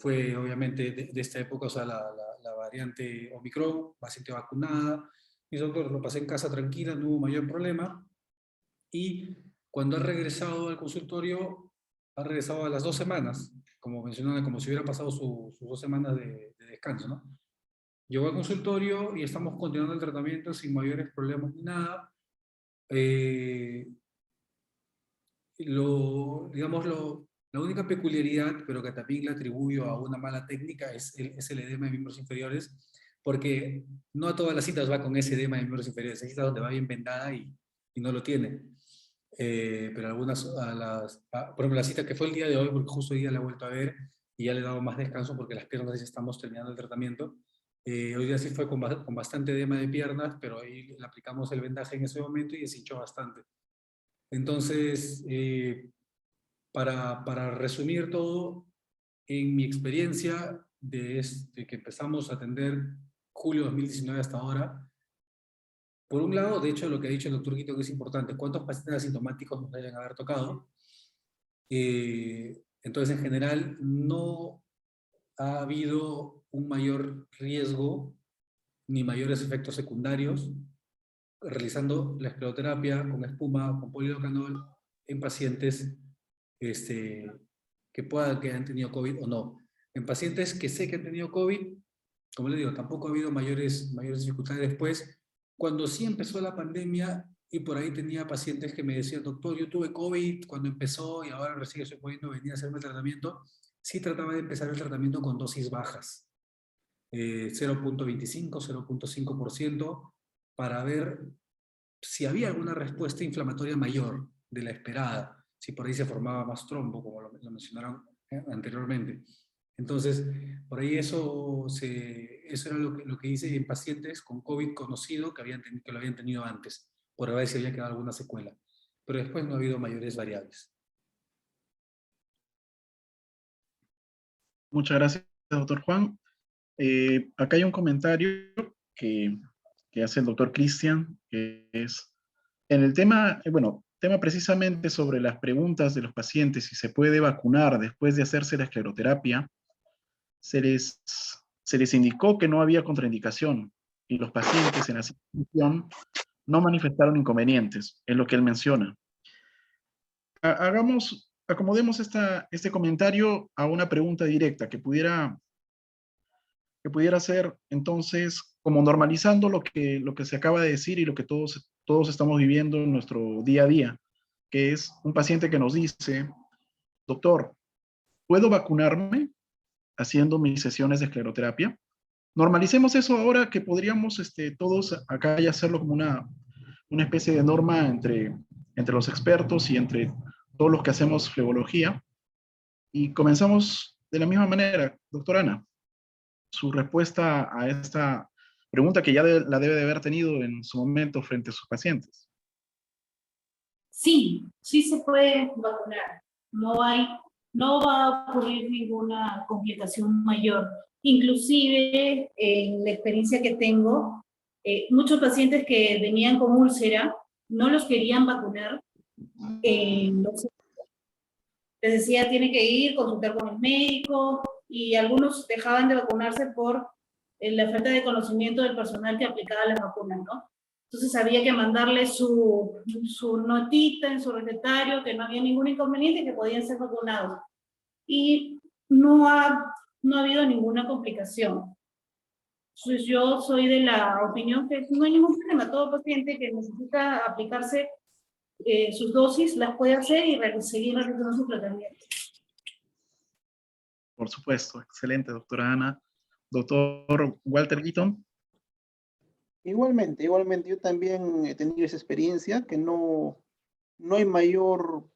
Fue obviamente de esta época, o sea, la variante Omicron, paciente vacunada. Mi doctor, lo pasé en casa tranquila, no hubo mayor problema. Y cuando ha regresado al consultorio, ha regresado a las 2 semanas, como mencionaba, como si hubiera pasado sus 2 semanas de descanso, ¿no? Llegó al consultorio y estamos continuando el tratamiento sin mayores problemas ni nada. la única peculiaridad, pero que también le atribuyo a una mala técnica, es el edema de miembros inferiores, porque no a todas las citas va con ese edema de miembros inferiores. Hay citas donde va bien vendada y no lo tiene. Pero algunas, por ejemplo, la cita que fue el día de hoy, porque justo hoy día la he vuelto a ver y ya le he dado más descanso porque las piernas ya estamos terminando el tratamiento. Hoy día sí fue con bastante edema de piernas, pero ahí le aplicamos el vendaje en ese momento y deshinchó bastante. Entonces, para resumir todo, en mi experiencia desde que empezamos a atender julio de 2019 hasta ahora, por un lado, de hecho, lo que ha dicho el doctor Quito que es importante, ¿cuántos pacientes asintomáticos nos deben haber tocado? Entonces, en general, no ha habido un mayor riesgo ni mayores efectos secundarios realizando la escleroterapia con espuma, con polidocanol, en pacientes que han tenido COVID o no. En pacientes que sé que han tenido COVID, como les digo, tampoco ha habido mayores dificultades después. Cuando sí empezó la pandemia, y por ahí tenía pacientes que me decían, doctor, yo tuve COVID cuando empezó y ahora recién estoy pudiendo venir a hacerme el tratamiento, sí trataba de empezar el tratamiento con dosis bajas, 0.25, 0.5%, para ver si había alguna respuesta inflamatoria mayor de la esperada, si por ahí se formaba más trombo, como lo mencionaron anteriormente. Entonces, por ahí eso era lo que hice en pacientes con COVID conocido que lo habían tenido antes, por ver si había quedado alguna secuela. Pero después no ha habido mayores variables. Muchas gracias, doctor Juan. Acá hay un comentario que hace el doctor Cristian, que es en el tema, tema precisamente sobre las preguntas de los pacientes si se puede vacunar después de hacerse la escleroterapia. Se les indicó que no había contraindicación y los pacientes en la situación no manifestaron inconvenientes, es lo que él menciona. Acomodemos este comentario a una pregunta directa que pudiera ser entonces como normalizando lo que se acaba de decir y lo que todos estamos viviendo en nuestro día a día, que es un paciente que nos dice, doctor, ¿puedo vacunarme haciendo mis sesiones de escleroterapia? Normalicemos eso ahora que podríamos todos acá ya hacerlo como una especie de norma entre los expertos y entre todos los que hacemos flebología. Y comenzamos de la misma manera, doctora Ana. Su respuesta a esta pregunta que ya la debe de haber tenido en su momento frente a sus pacientes. Sí, sí se puede vacunar. No va a ocurrir ninguna complicación mayor. Inclusive, en la experiencia que tengo, muchos pacientes que venían con úlcera no los querían vacunar. Les decía, tiene que ir, consultar con el médico, y algunos dejaban de vacunarse por la falta de conocimiento del personal que aplicaba las vacunas, ¿no? Entonces había que mandarle su notita en su recetario que no había ningún inconveniente y que podían ser vacunados. Y no ha habido ninguna complicación. Entonces yo soy de la opinión que no hay ningún problema. Todo paciente que necesita aplicarse sus dosis las puede hacer y seguir realizando su tratamiento. Por supuesto, excelente, doctora Ana. Doctor Walter Guitton. Igualmente, yo también he tenido esa experiencia, que no hay mayor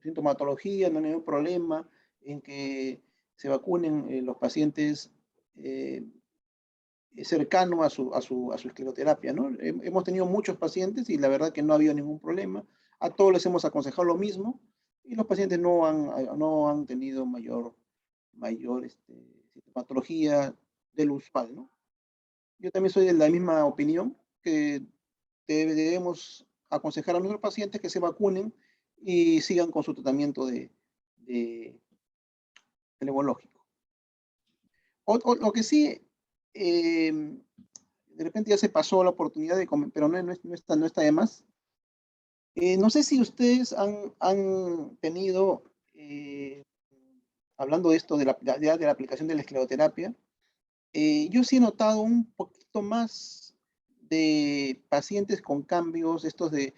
sintomatología, no hay ningún problema en que se vacunen los pacientes cercano a su escleroterapia, ¿no? Hemos tenido muchos pacientes y la verdad que no ha habido ningún problema. A todos les hemos aconsejado lo mismo y los pacientes no han tenido mayor sintomatología del usual, ¿no? Yo también soy de la misma opinión, que debemos aconsejar a nuestros pacientes que se vacunen y sigan con su tratamiento flebológico. Lo que sí, de repente ya se pasó la oportunidad de comer, pero no está de más. No sé si ustedes han tenido, hablando de esto, de la aplicación de la escleroterapia, yo sí he notado un poquito más de pacientes con cambios, estos de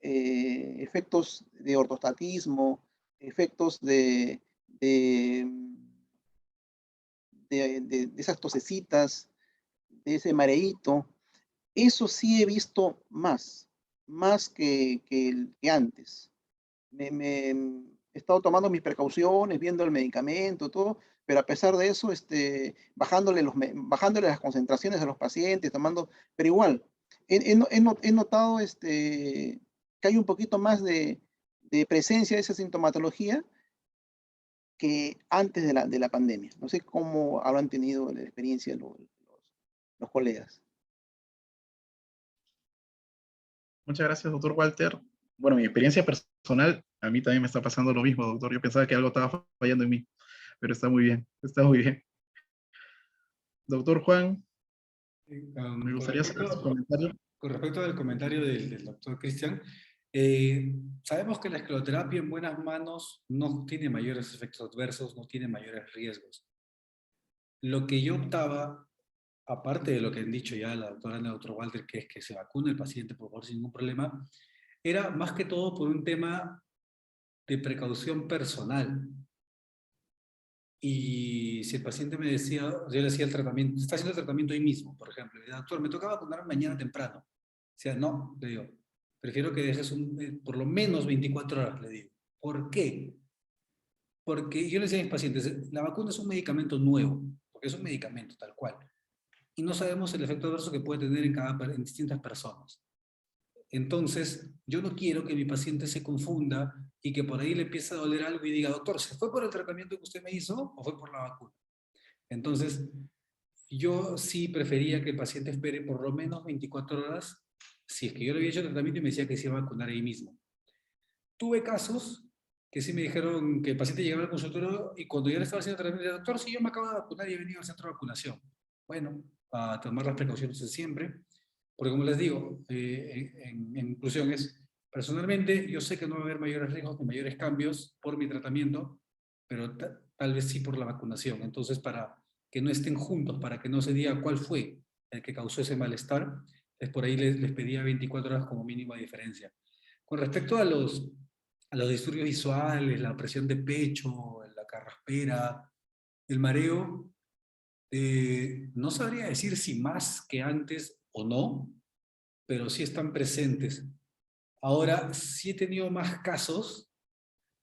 efectos de ortostatismo, efectos de esas tosecitas, de ese mareíto. Eso sí he visto más que antes. He estado tomando mis precauciones, viendo el medicamento, todo, pero a pesar de eso, bajándole las concentraciones a los pacientes, pero igual, he notado que hay un poquito más de presencia de esa sintomatología que antes de la pandemia. No sé cómo habrán tenido la experiencia los colegas. Muchas gracias, doctor Walter. Bueno, mi experiencia personal, a mí también me está pasando lo mismo, doctor. Yo pensaba que algo estaba fallando en mí, pero está muy bien, está muy bien. Doctor Juan, me gustaría saber su comentario. Con respecto al comentario del doctor Cristian, sabemos que la escleroterapia en buenas manos no tiene mayores efectos adversos, no tiene mayores riesgos. Lo que yo optaba, aparte de lo que han dicho ya la doctora Ana y el doctor Walter, que es que se vacune el paciente por favor sin ningún problema, era más que todo por un tema de precaución personal. Y si el paciente me decía, yo le decía el tratamiento, está haciendo el tratamiento hoy mismo, por ejemplo, y el doctor, me toca vacunarme mañana temprano. O sea, no, le digo, prefiero que dejes por lo menos 24 horas, le digo. ¿Por qué? Porque yo le decía a mis pacientes, la vacuna es un medicamento nuevo, porque es un medicamento tal cual, y no sabemos el efecto adverso que puede tener en distintas personas. Entonces, yo no quiero que mi paciente se confunda y que por ahí le empiece a doler algo y diga, doctor, ¿se fue por el tratamiento que usted me hizo o fue por la vacuna? Entonces, yo sí prefería que el paciente espere por lo menos 24 horas, si es que yo le había hecho el tratamiento y me decía que se iba a vacunar ahí mismo. Tuve casos que sí me dijeron que el paciente llegaba al consultorio y cuando ya le estaba haciendo el tratamiento, doctor, sí, yo me acabo de vacunar y he venido al centro de vacunación. Bueno, a tomar las precauciones de siempre, porque como les digo, en inclusiones, personalmente yo sé que no va a haber mayores riesgos ni mayores cambios por mi tratamiento, pero tal vez sí por la vacunación. Entonces, para que no estén juntos, para que no se diga cuál fue el que causó ese malestar, es por ahí les pedía 24 horas como mínimo de diferencia. Con respecto a los disturbios visuales, la presión de pecho, la carraspera, el mareo, no sabría decir si más que antes o no, pero sí están presentes. Ahora, sí he tenido más casos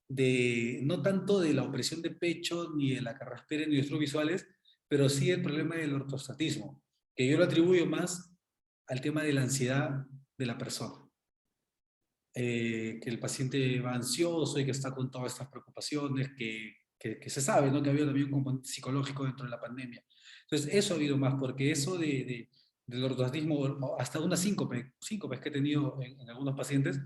no tanto de la opresión de pecho, ni de la carraspera, ni de disturbios visuales, pero sí el problema del ortostatismo, que yo lo atribuyo más al tema de la ansiedad de la persona. Que el paciente va ansioso y que está con todas estas preocupaciones, que se sabe, ¿no? Que ha habido también un componente psicológico dentro de la pandemia. Entonces, eso ha habido más, porque eso del ortostatismo, hasta unas síncopes que he tenido en algunos pacientes,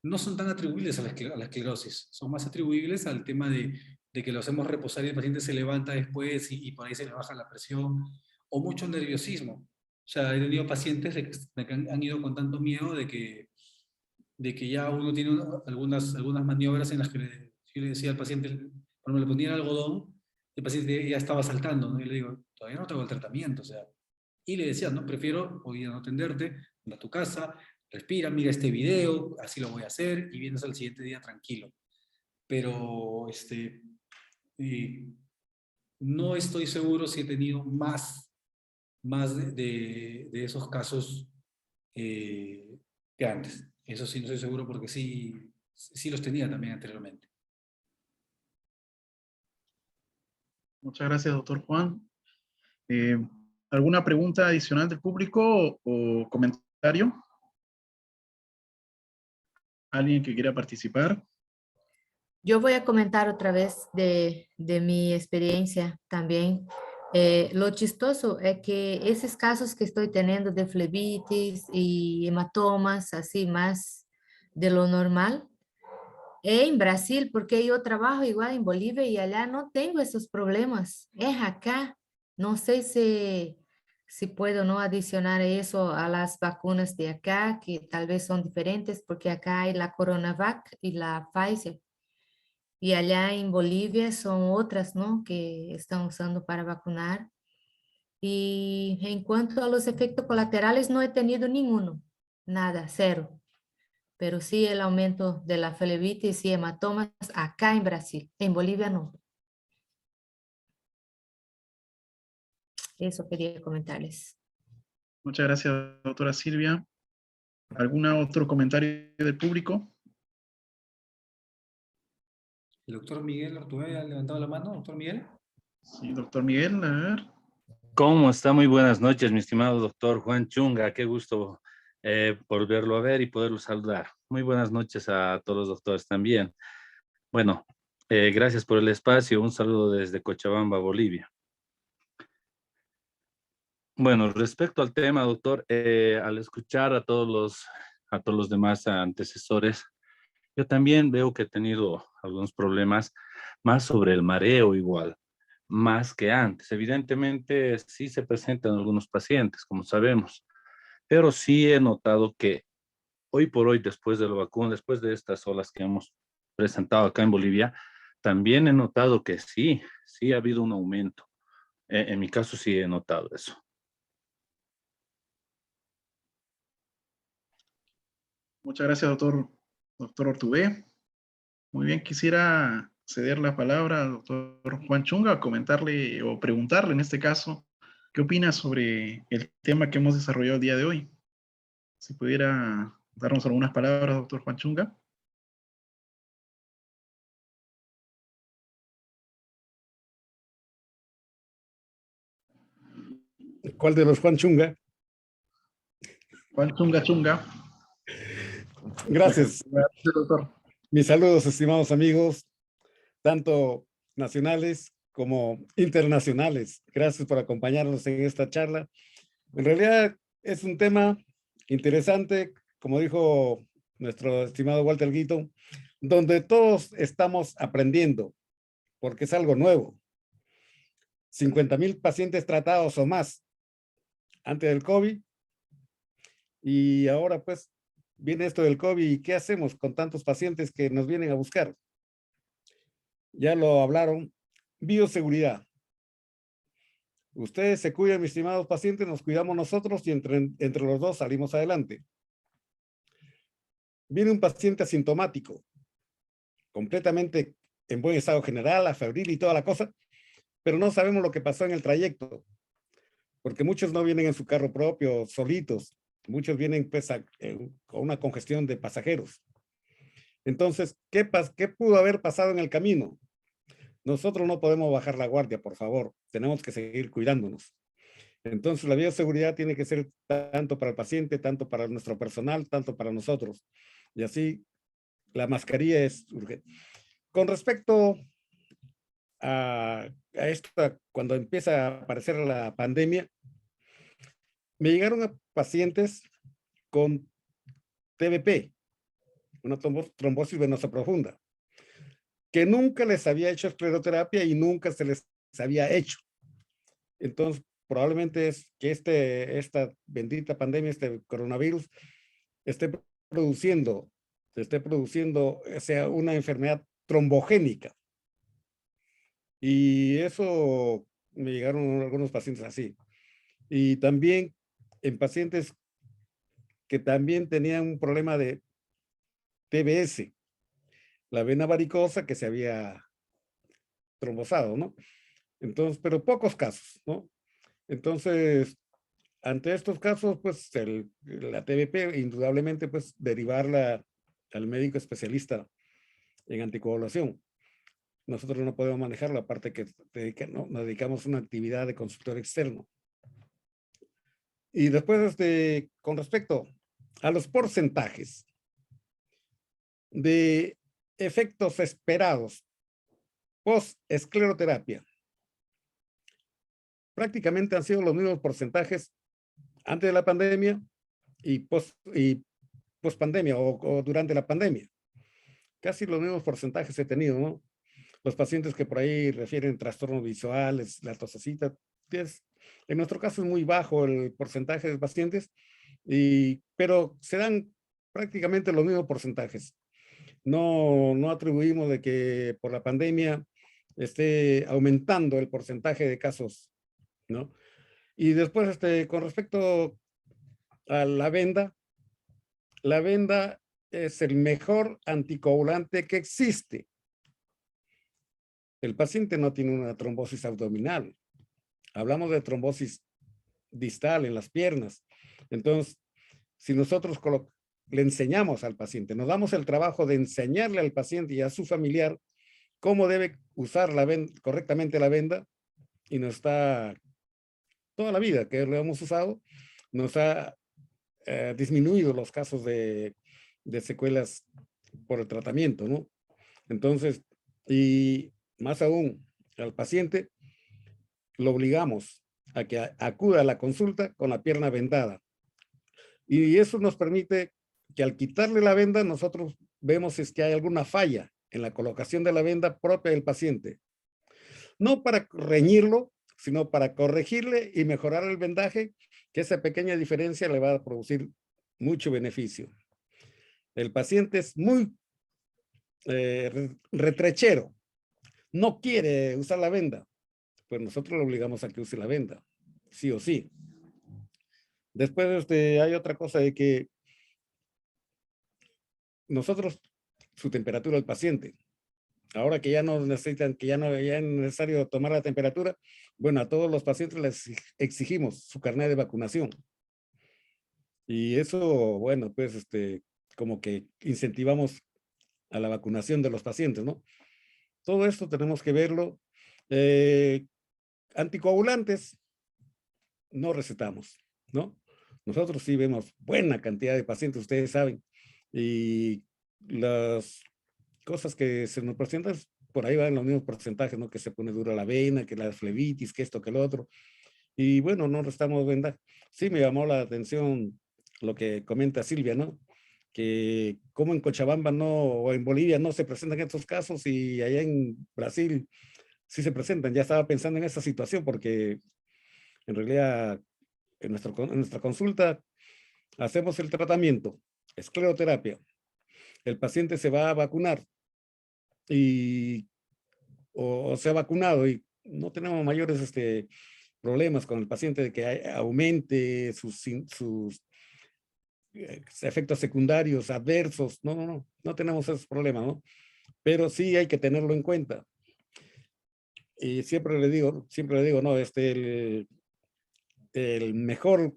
no son tan atribuibles a la esclerosis, son más atribuibles al tema de que lo hacemos reposar y el paciente se levanta después y por ahí se le baja la presión, o mucho nerviosismo. O sea, he tenido pacientes que han ido con tanto miedo de que ya uno tiene algunas maniobras en las que yo le decía al paciente, cuando le ponía el algodón, el paciente ya estaba saltando, ¿no? Y le digo, todavía no tengo el tratamiento, o sea. Y le decía, no, prefiero hoy día no atenderte, anda a tu casa, respira, mira este video, así lo voy a hacer, y vienes al siguiente día tranquilo. Pero, no estoy seguro si he tenido más de esos casos que antes. Eso sí, no estoy seguro porque sí los tenía también anteriormente. Muchas gracias, doctor Juan. ¿Alguna pregunta adicional del público o comentario? ¿Alguien que quiera participar? Yo voy a comentar otra vez de mi experiencia también. Lo chistoso es que esos casos que estoy teniendo de flebitis y hematomas, así más de lo normal, es en Brasil, porque yo trabajo igual en Bolivia y allá no tengo esos problemas. Es acá. No sé si puedo no adicionar eso a las vacunas de acá, que tal vez son diferentes, porque acá hay la Coronavac y la Pfizer. Y allá en Bolivia son otras, ¿no? Que están usando para vacunar. Y en cuanto a los efectos colaterales, no he tenido ninguno, nada, cero. Pero sí el aumento de la flebitis y hematomas acá en Brasil, en Bolivia no. Eso quería comentarles. Muchas gracias, doctora Silvia. ¿Algún otro comentario del público? El doctor Miguel Ortubé ha levantado la mano. Doctor Miguel. Sí, doctor Miguel, a ver. ¿Cómo está? Muy buenas noches, mi estimado doctor Juan Chunga. Qué gusto volverlo a ver y poderlo saludar. Muy buenas noches a todos los doctores también. Bueno, gracias por el espacio. Un saludo desde Cochabamba, Bolivia. Bueno, respecto al tema, doctor, al escuchar a todos los demás antecesores, yo también veo que he tenido algunos problemas más sobre el mareo igual, más que antes. Evidentemente sí se presentan algunos pacientes, como sabemos, pero sí he notado que hoy por hoy, después de la vacuna, después de estas olas que hemos presentado acá en Bolivia, también he notado que sí ha habido un aumento. En mi caso sí he notado eso. Muchas gracias, doctor Ortubé. Muy bien, quisiera ceder la palabra al doctor Juan Chunga, comentarle o preguntarle en este caso, ¿qué opina sobre el tema que hemos desarrollado el día de hoy? Si pudiera darnos algunas palabras, doctor Juan Chunga. ¿Cuál de los Juan Chunga? Juan Chunga Chunga. Gracias. Gracias, doctor. Mis saludos, estimados amigos, tanto nacionales como internacionales. Gracias por acompañarnos en esta charla. En realidad es un tema interesante, como dijo nuestro estimado Walter Guito, donde todos estamos aprendiendo, porque es algo nuevo. 50,000 pacientes tratados o más antes del COVID, y ahora pues viene esto del COVID y ¿qué hacemos con tantos pacientes que nos vienen a buscar? Ya lo hablaron, bioseguridad. Ustedes se cuidan, mis estimados pacientes, nos cuidamos nosotros y entre los dos salimos adelante. Viene un paciente asintomático, completamente en buen estado general, afebril y toda la cosa, pero no sabemos lo que pasó en el trayecto, porque muchos no vienen en su carro propio, solitos, muchos vienen pues con una congestión de pasajeros. Entonces, ¿qué pudo haber pasado en el camino? Nosotros no podemos bajar la guardia, por favor. Tenemos que seguir cuidándonos. Entonces, la bioseguridad tiene que ser tanto para el paciente, tanto para nuestro personal, tanto para nosotros. Y así, la mascarilla es urgente. Con respecto a esto, cuando empieza a aparecer la pandemia, me llegaron a pacientes con TBP, una trombosis venosa profunda, que nunca les había hecho escleroterapia y nunca se les había hecho. Entonces, probablemente es que esta bendita pandemia, este coronavirus, esté produciendo sea una enfermedad trombogénica. Y eso me llegaron algunos pacientes así. Y también en pacientes que también tenían un problema de TBS, la vena varicosa que se había trombosado, ¿no? Entonces, pero pocos casos, ¿no? Entonces, ante estos casos, pues la TBP, indudablemente, pues derivarla al médico especialista en anticoagulación. Nosotros no podemos manejarlo, aparte que nos dedicamos a una actividad de consultor externo. Y después, con respecto a los porcentajes de efectos esperados post-escleroterapia, prácticamente han sido los mismos porcentajes antes de la pandemia y post-pandemia o durante la pandemia. Casi los mismos porcentajes he tenido, ¿no? Los pacientes que por ahí refieren trastornos visuales, la tosecita, en nuestro caso es muy bajo el porcentaje de pacientes, pero se dan prácticamente los mismos porcentajes. No atribuimos de que por la pandemia esté aumentando el porcentaje de casos, ¿no? Y después, con respecto a la venda es el mejor anticoagulante que existe. El paciente no tiene una trombosis abdominal. Hablamos de trombosis distal en las piernas. Entonces, si nosotros le enseñamos al paciente, nos damos el trabajo de enseñarle al paciente y a su familiar cómo debe usar correctamente la venda, y nos está toda la vida que lo hemos usado, nos ha disminuido los casos de secuelas por el tratamiento, ¿no? Entonces, y más aún, al paciente lo obligamos a que acuda a la consulta con la pierna vendada. Y eso nos permite que al quitarle la venda, nosotros vemos si es que hay alguna falla en la colocación de la venda propia del paciente. No para reñirlo, sino para corregirle y mejorar el vendaje, que esa pequeña diferencia le va a producir mucho beneficio. El paciente es muy retrechero, no quiere usar la venda, pues nosotros lo obligamos a que use la venda, sí o sí. Después hay otra cosa de que nosotros, su temperatura del paciente, ahora que ya no necesitan, que ya no es necesario tomar la temperatura, bueno, a todos los pacientes les exigimos su carnet de vacunación. Y eso, bueno, pues como que incentivamos a la vacunación de los pacientes, ¿no? Todo esto tenemos que verlo. Anticoagulantes no recetamos, ¿no? Nosotros sí vemos buena cantidad de pacientes, ustedes saben, y las cosas que se nos presentan, por ahí van los mismos porcentajes, ¿no? Que se pone dura la vena, que la flebitis, que esto, que lo otro. Y bueno, no restamos vendaje. Sí me llamó la atención lo que comenta Silvia, ¿no? Que como en Cochabamba o en Bolivia no se presentan estos casos y allá en Brasil sí se presentan. Ya estaba pensando en esa situación porque en realidad en nuestra consulta hacemos el tratamiento, escleroterapia. El paciente se va a vacunar o se ha vacunado y no tenemos mayores problemas con el paciente de que aumente sus efectos secundarios adversos. No tenemos esos problemas, ¿no? Pero sí hay que tenerlo en cuenta. Y siempre le digo, no, el mejor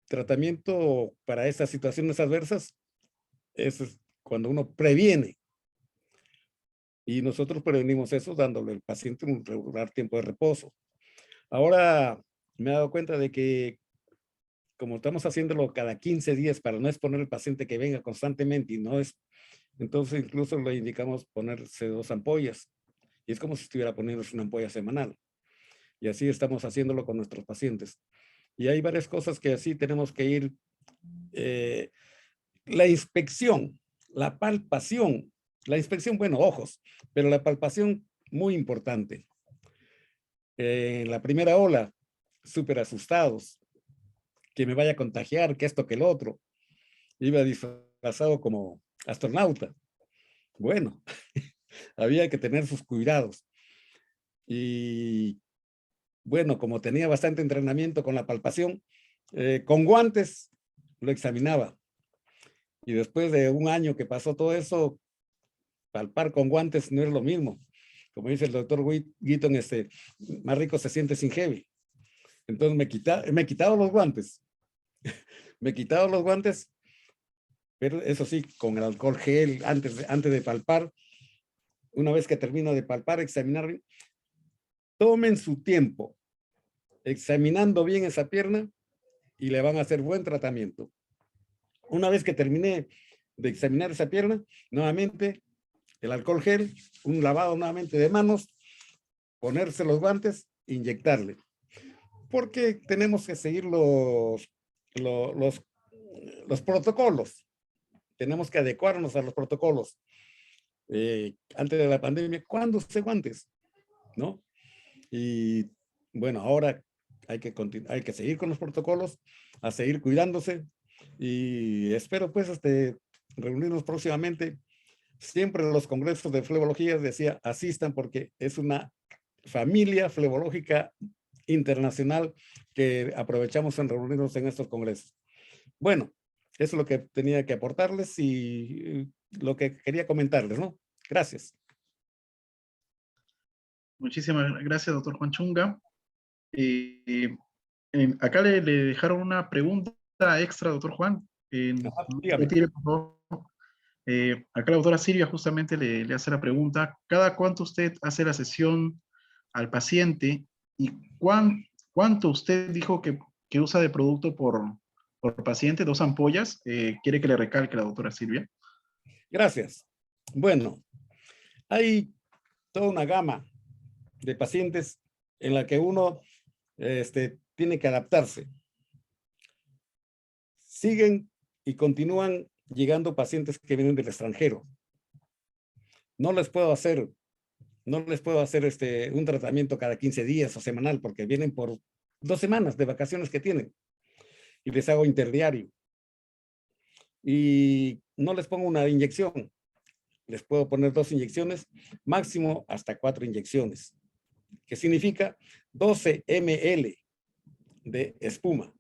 tratamiento para estas situaciones adversas es cuando uno previene. Y nosotros prevenimos eso dándole al paciente un regular tiempo de reposo. Ahora me he dado cuenta de que como estamos haciéndolo cada 15 días para no exponer al paciente que venga constantemente y no es, entonces incluso le indicamos ponerse 2 ampollas. Y es como si estuviera poniéndose una ampolla semanal. Y así estamos haciéndolo con nuestros pacientes. Y hay varias cosas que así tenemos que ir. La inspección, la palpación. La inspección, bueno, ojos, pero la palpación muy importante. En la primera ola, súper asustados, que me vaya a contagiar, que esto, que el otro. Iba disfrazado como astronauta. Bueno, había que tener sus cuidados. Y bueno, como tenía bastante entrenamiento con la palpación, con guantes lo examinaba. Y después de un año que pasó todo eso, palpar con guantes no es lo mismo. Como dice el doctor Guiton, más rico se siente sin heavy. Entonces me he quitado los guantes. Me he quitado los guantes, pero eso sí, con el alcohol gel, antes de palpar. Una vez que termino de palpar, examinar, tomen su tiempo examinando bien esa pierna y le van a hacer buen tratamiento. Una vez que terminé de examinar esa pierna, nuevamente el alcohol gel, un lavado nuevamente de manos, ponerse los guantes, inyectarle. Porque tenemos que seguir los protocolos. Tenemos que adecuarnos a los protocolos. Antes de la pandemia, ¿cuándo usé guantes? ¿No? Y bueno, ahora hay que seguir con los protocolos, a seguir cuidándose y espero pues reunirnos próximamente. Siempre los congresos de flebología decía asistan porque es una familia flebológica internacional que aprovechamos en reunirnos en estos congresos. Bueno, eso es lo que tenía que aportarles y lo que quería comentarles, ¿no? Gracias. Muchísimas gracias, doctor Juan Chunga. Acá le dejaron una pregunta extra, doctor Juan. Dígame. Retire, por favor. Acá la doctora Silvia justamente le hace la pregunta, ¿cada cuánto usted hace la sesión al paciente y cuánto usted dijo que usa de producto por paciente? 2 ampollas. ¿Quiere que le recalque la doctora Silvia? Gracias. Bueno, hay toda una gama de pacientes en la que uno tiene que adaptarse. Siguen y continúan llegando pacientes que vienen del extranjero. No les puedo hacer un tratamiento cada 15 días o semanal porque vienen por 2 semanas de vacaciones que tienen y les hago interdiario. Y no les pongo una inyección. Les puedo poner 2 inyecciones, máximo hasta 4 inyecciones, que significa 12 ml de espuma.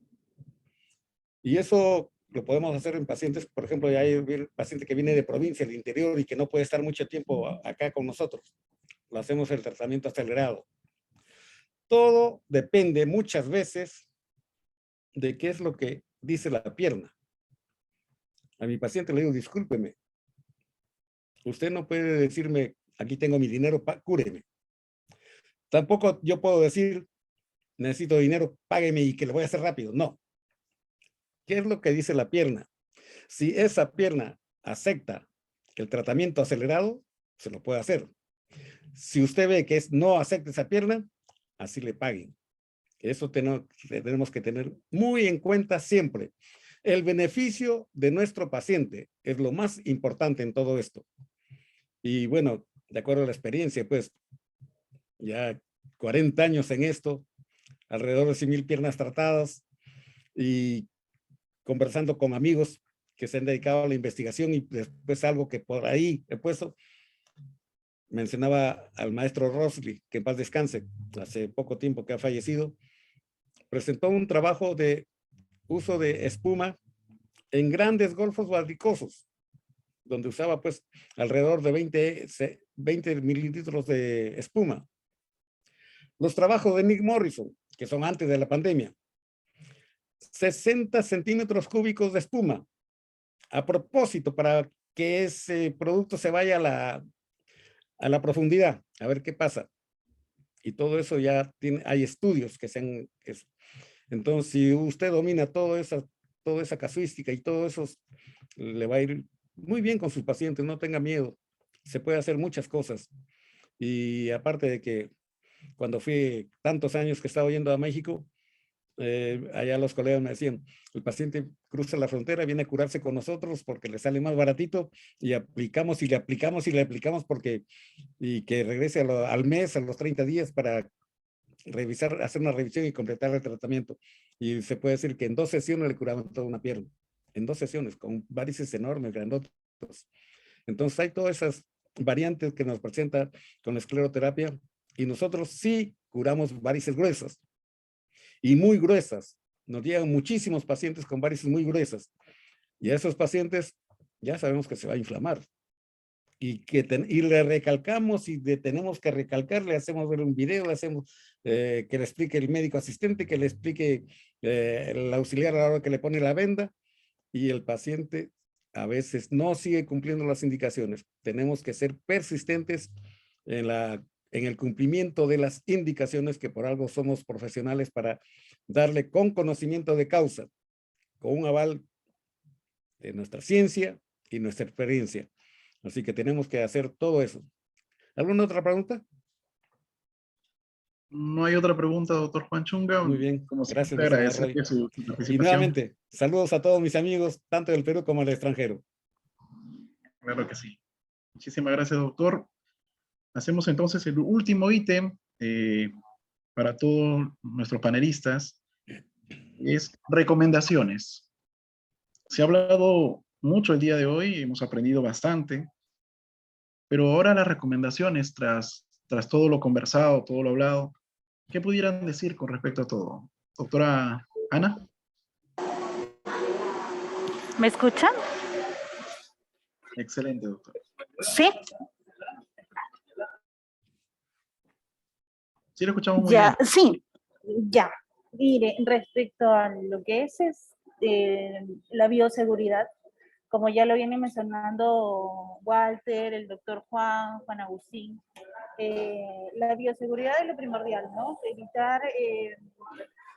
Y eso lo podemos hacer en pacientes, por ejemplo, ya hay un paciente que viene de provincia, del interior y que no puede estar mucho tiempo acá con nosotros. Lo hacemos el tratamiento acelerado. Todo depende muchas veces de qué es lo que dice la pierna. A mi paciente le digo, discúlpeme, usted no puede decirme, aquí tengo mi dinero, cúreme. Tampoco yo puedo decir, necesito dinero, págueme y que lo voy a hacer rápido. No. ¿Qué es lo que dice la pierna? Si esa pierna acepta el tratamiento acelerado, se lo puede hacer. Si usted ve que no acepta esa pierna, así le paguen. Eso tenemos que tener muy en cuenta siempre. El beneficio de nuestro paciente es lo más importante en todo esto. Y bueno, de acuerdo a la experiencia, pues ya 40 años en esto, alrededor de 100,000 piernas tratadas y conversando con amigos que se han dedicado a la investigación y después algo que por ahí he puesto, mencionaba al maestro Rosli, que en paz descanse, hace poco tiempo que ha fallecido, presentó un trabajo de uso de espuma en grandes golfos basicosos, donde usaba pues alrededor de 20 mililitros de espuma. Los trabajos de Nick Morrison, que son antes de la pandemia, 60 centímetros cúbicos de espuma, a propósito, para que ese producto se vaya a la profundidad, a ver qué pasa. Y todo eso ya hay estudios que se han... Entonces, si usted domina toda esa casuística y todo eso, le va a ir muy bien con sus pacientes, no tenga miedo. Se puede hacer muchas cosas. Y aparte de que cuando fui tantos años que estaba yendo a México, allá los colegas me decían, el paciente cruza la frontera, viene a curarse con nosotros porque le sale más baratito y aplicamos y le aplicamos y le aplicamos y que regrese al mes, a los 30 días para revisar, hacer una revisión y completar el tratamiento. Y se puede decir que en 2 sesiones le curaban toda una pierna. En 2 sesiones, con varices enormes, grandotos. Entonces hay todas esas variantes que nos presenta con la escleroterapia y nosotros sí curamos varices gruesas y muy gruesas. Nos llegan muchísimos pacientes con varices muy gruesas y a esos pacientes ya sabemos que se va a inflamar y le recalcamos y tenemos que recalcar, le hacemos ver un video, le hacemos que le explique el médico asistente, que le explique el auxiliar a la hora que le pone la venda y el paciente a veces no sigue cumpliendo las indicaciones. Tenemos que ser persistentes en el cumplimiento de las indicaciones, que por algo somos profesionales, para darle con conocimiento de causa, con un aval de nuestra ciencia y nuestra experiencia. Así que tenemos que hacer todo eso. ¿Alguna otra pregunta? No hay otra pregunta, doctor Juan Chunga. Muy bien, como gracias. siempre, agradecerle su participación. Y nuevamente, saludos a todos mis amigos, tanto del Perú como del extranjero. Claro que sí. Muchísimas gracias, doctor. Hacemos entonces el último ítem para todos nuestros panelistas. Es recomendaciones. Se ha hablado mucho el día de hoy, hemos aprendido bastante, pero ahora las recomendaciones, tras todo lo conversado, todo lo hablado, ¿Qué pudieran decir con respecto a todo? Doctora Ana. ¿Me escuchan? Excelente, doctor. Sí. Sí, lo escuchamos muy Ya, bien. sí, ya. Mire, respecto a lo que es la bioseguridad, como ya lo viene mencionando Walter, el doctor Juan Agustín, la bioseguridad es lo primordial, ¿no? Evitar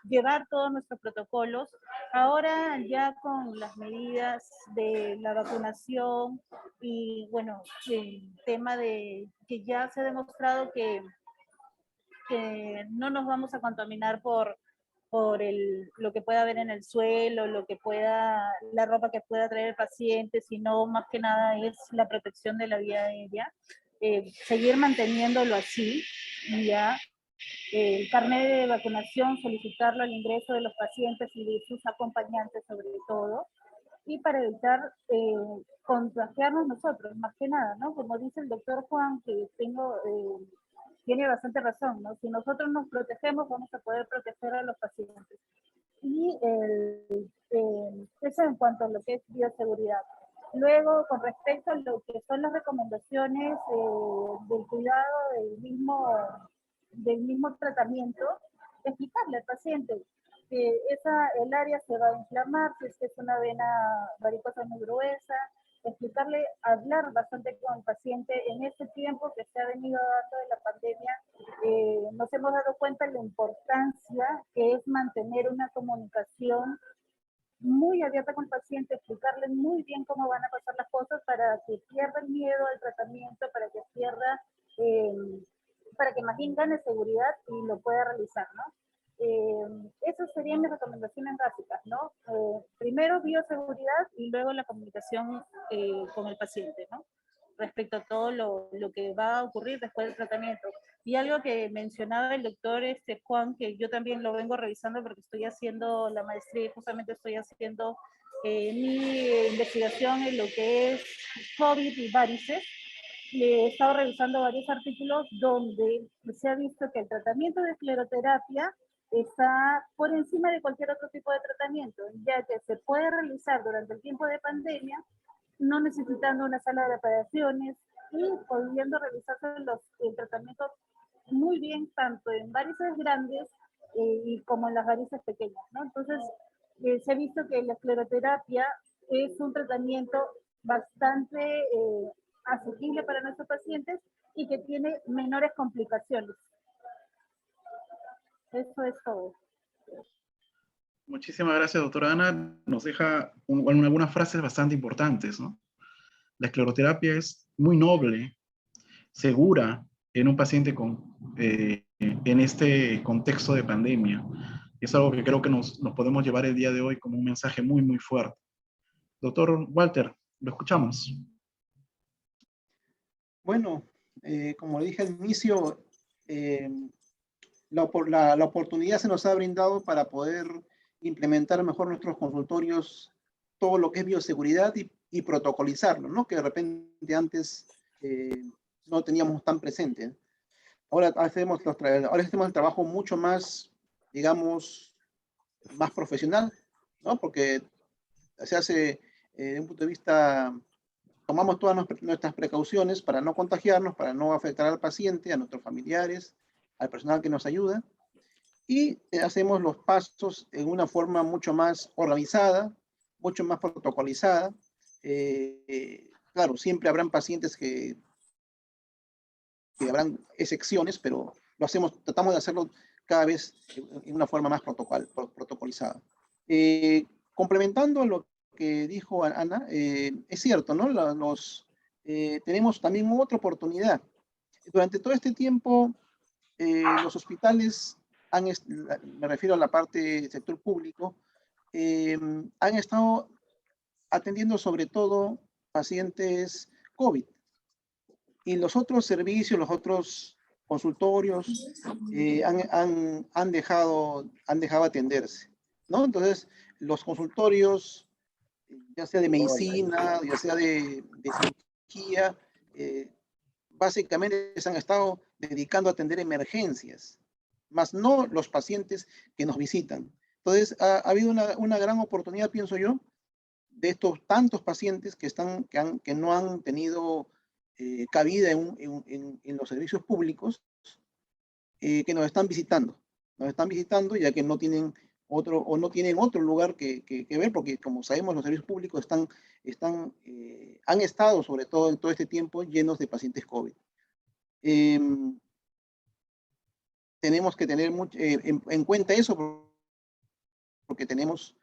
llevar todos nuestros protocolos. Ahora ya con las medidas de la vacunación y bueno, el tema de que ya se ha demostrado que no nos vamos a contaminar por lo que pueda haber en el suelo, la ropa que pueda traer el paciente, sino más que nada es la protección de la vía aérea. Seguir manteniéndolo así, ya. El carnet de vacunación, solicitarlo al ingreso de los pacientes y de sus acompañantes sobre todo, y para evitar contagiarnos nosotros, más que nada, ¿no? Como dice el doctor Juan, que tiene bastante razón, ¿no? Si nosotros nos protegemos, vamos a poder proteger a los pacientes. Y eso en cuanto a lo que es bioseguridad. Luego, con respecto a lo que son las recomendaciones del cuidado del mismo tratamiento, explicarle al paciente que el área se va a inflamar, si es que es una vena varicosa muy gruesa, explicarle, hablar bastante con el paciente en este tiempo que se ha venido dando de la pandemia. Nos hemos dado cuenta de la importancia que es mantener una comunicación muy abierta con el paciente, explicarle muy bien cómo van a pasar las cosas para que pierda el miedo al tratamiento, para que más bien gane seguridad y lo pueda realizar, ¿no? Esas serían mis recomendaciones básicas, ¿no? Primero bioseguridad y luego la comunicación con el paciente, ¿no? Respecto a todo lo que va a ocurrir después del tratamiento. Y algo que mencionaba el doctor Juan, que yo también lo vengo revisando porque estoy haciendo la maestría y justamente estoy haciendo mi investigación en lo que es COVID y varices. He estado revisando varios artículos donde se ha visto que el tratamiento de escleroterapia está por encima de cualquier otro tipo de tratamiento, ya que se puede realizar durante el tiempo de pandemia, no necesitando una sala de operaciones y pudiendo realizarse el tratamiento muy bien, tanto en varices grandes y como en las varices pequeñas, ¿no? Entonces, se ha visto que la escleroterapia es un tratamiento bastante asequible para nuestros pacientes y que tiene menores complicaciones. Eso es todo. Muchísimas gracias, doctora Ana. Nos deja algunas frases bastante importantes, ¿no? La escleroterapia es muy noble, segura en un paciente en este contexto de pandemia. Es algo que creo que nos podemos llevar el día de hoy como un mensaje muy, muy fuerte. Doctor Walter, lo escuchamos. Bueno, como dije al inicio, la oportunidad se nos ha brindado para poder implementar mejor nuestros consultorios, todo lo que es bioseguridad y protocolizarlo, ¿no? Que de repente antes no teníamos tan presente. Ahora hacemos el trabajo mucho más, digamos, más profesional, ¿no? Porque se hace desde un punto de vista, tomamos todas nuestras precauciones para no contagiarnos, para no afectar al paciente, a nuestros familiares, al personal que nos ayuda, y hacemos los pasos en una forma mucho más organizada, mucho más protocolizada. Claro, siempre habrán pacientes que habrán excepciones, pero tratamos de hacerlo cada vez en una forma más protocolizada. Complementando lo que dijo Ana, es cierto, ¿no? Tenemos también otra oportunidad. Durante todo este tiempo, los hospitales, me refiero a la parte del sector público, han estado atendiendo sobre todo pacientes COVID. Y los otros servicios, los otros consultorios han dejado atenderse, ¿no? Entonces, los consultorios, ya sea de medicina, ya sea de cirugía, básicamente se han estado dedicando a atender emergencias. más no los pacientes que nos visitan. Entonces, ha habido una gran oportunidad, pienso yo, de estos tantos pacientes que no han tenido cabida en los servicios públicos, que nos están visitando. Nos están visitando ya que no tienen otro lugar que ver, porque como sabemos los servicios públicos han estado, sobre todo en todo este tiempo, llenos de pacientes COVID. Tenemos que tener en cuenta eso porque tenemos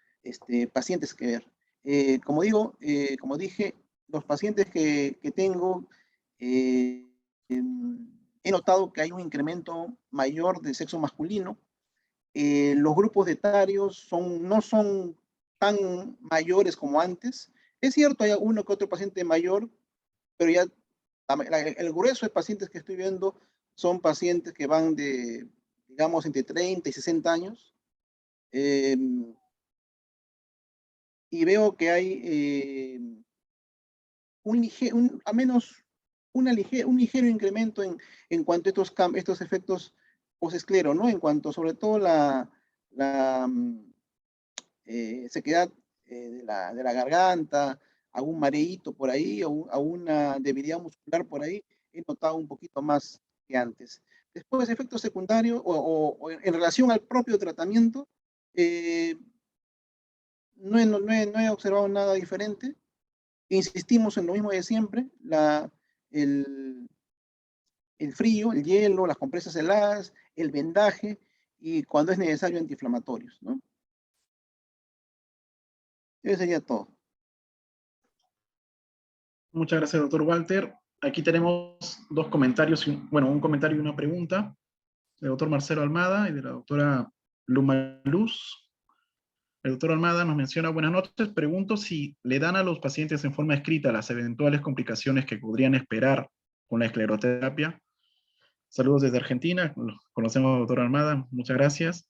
pacientes que ver. Como dije, los pacientes que tengo, he notado que hay un incremento mayor del sexo masculino. Los grupos etarios no son tan mayores como antes. Es cierto, hay uno que otro paciente mayor, pero ya el grueso de pacientes que estoy viendo son pacientes que van de, digamos, entre 30 y 60 años. Y veo que hay un ligero incremento en cuanto a estos efectos posesclero, ¿no? En cuanto sobre todo la sequedad de la garganta, algún mareíto por ahí, a una debilidad muscular por ahí, he notado un poquito más que antes. Después, efectos secundarios o en relación al propio tratamiento, no he observado nada diferente. Insistimos en lo mismo de siempre, el frío, el hielo, las compresas heladas, el vendaje y cuando es necesario antiinflamatorios, ¿no? Eso sería todo. Muchas gracias, doctor Walter. Aquí tenemos dos comentarios, un comentario y una pregunta, del doctor Marcelo Almada y de la doctora Luma Luz. El doctor Almada nos menciona: buenas noches, pregunto si le dan a los pacientes en forma escrita las eventuales complicaciones que podrían esperar con la escleroterapia. Saludos desde Argentina, conocemos al doctor Almada, muchas gracias.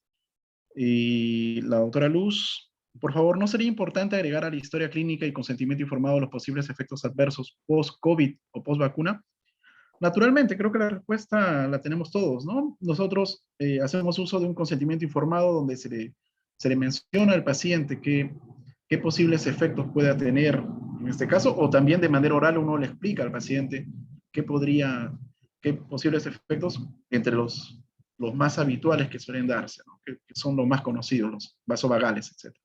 Y la doctora Luz: por favor, ¿no sería importante agregar a la historia clínica y consentimiento informado los posibles efectos adversos post-COVID o post-vacuna? Naturalmente, creo que la respuesta la tenemos todos, ¿no? Nosotros hacemos uso de un consentimiento informado donde se le menciona al paciente qué posibles efectos pueda tener en este caso, o también de manera oral uno le explica al paciente qué posibles efectos entre los más habituales que suelen darse, ¿no? que son los más conocidos, los vasovagales, etc.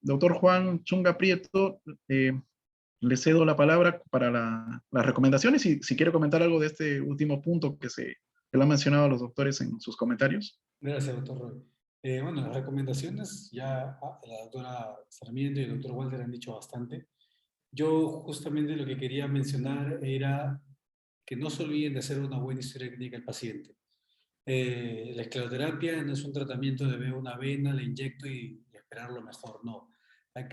Doctor Juan Chunga Prieto, le cedo la palabra para las recomendaciones y si quiere comentar algo de este último punto que lo han mencionado los doctores en sus comentarios. Gracias, doctor Roy. Bueno, las recomendaciones ya la doctora Sarmiento y el doctor Walter han dicho bastante. Yo justamente lo que quería mencionar era que no se olviden de hacer una buena historia clínica al paciente. La escleroterapia no es un tratamiento de veo una vena, le inyecto y esperar lo mejor, no.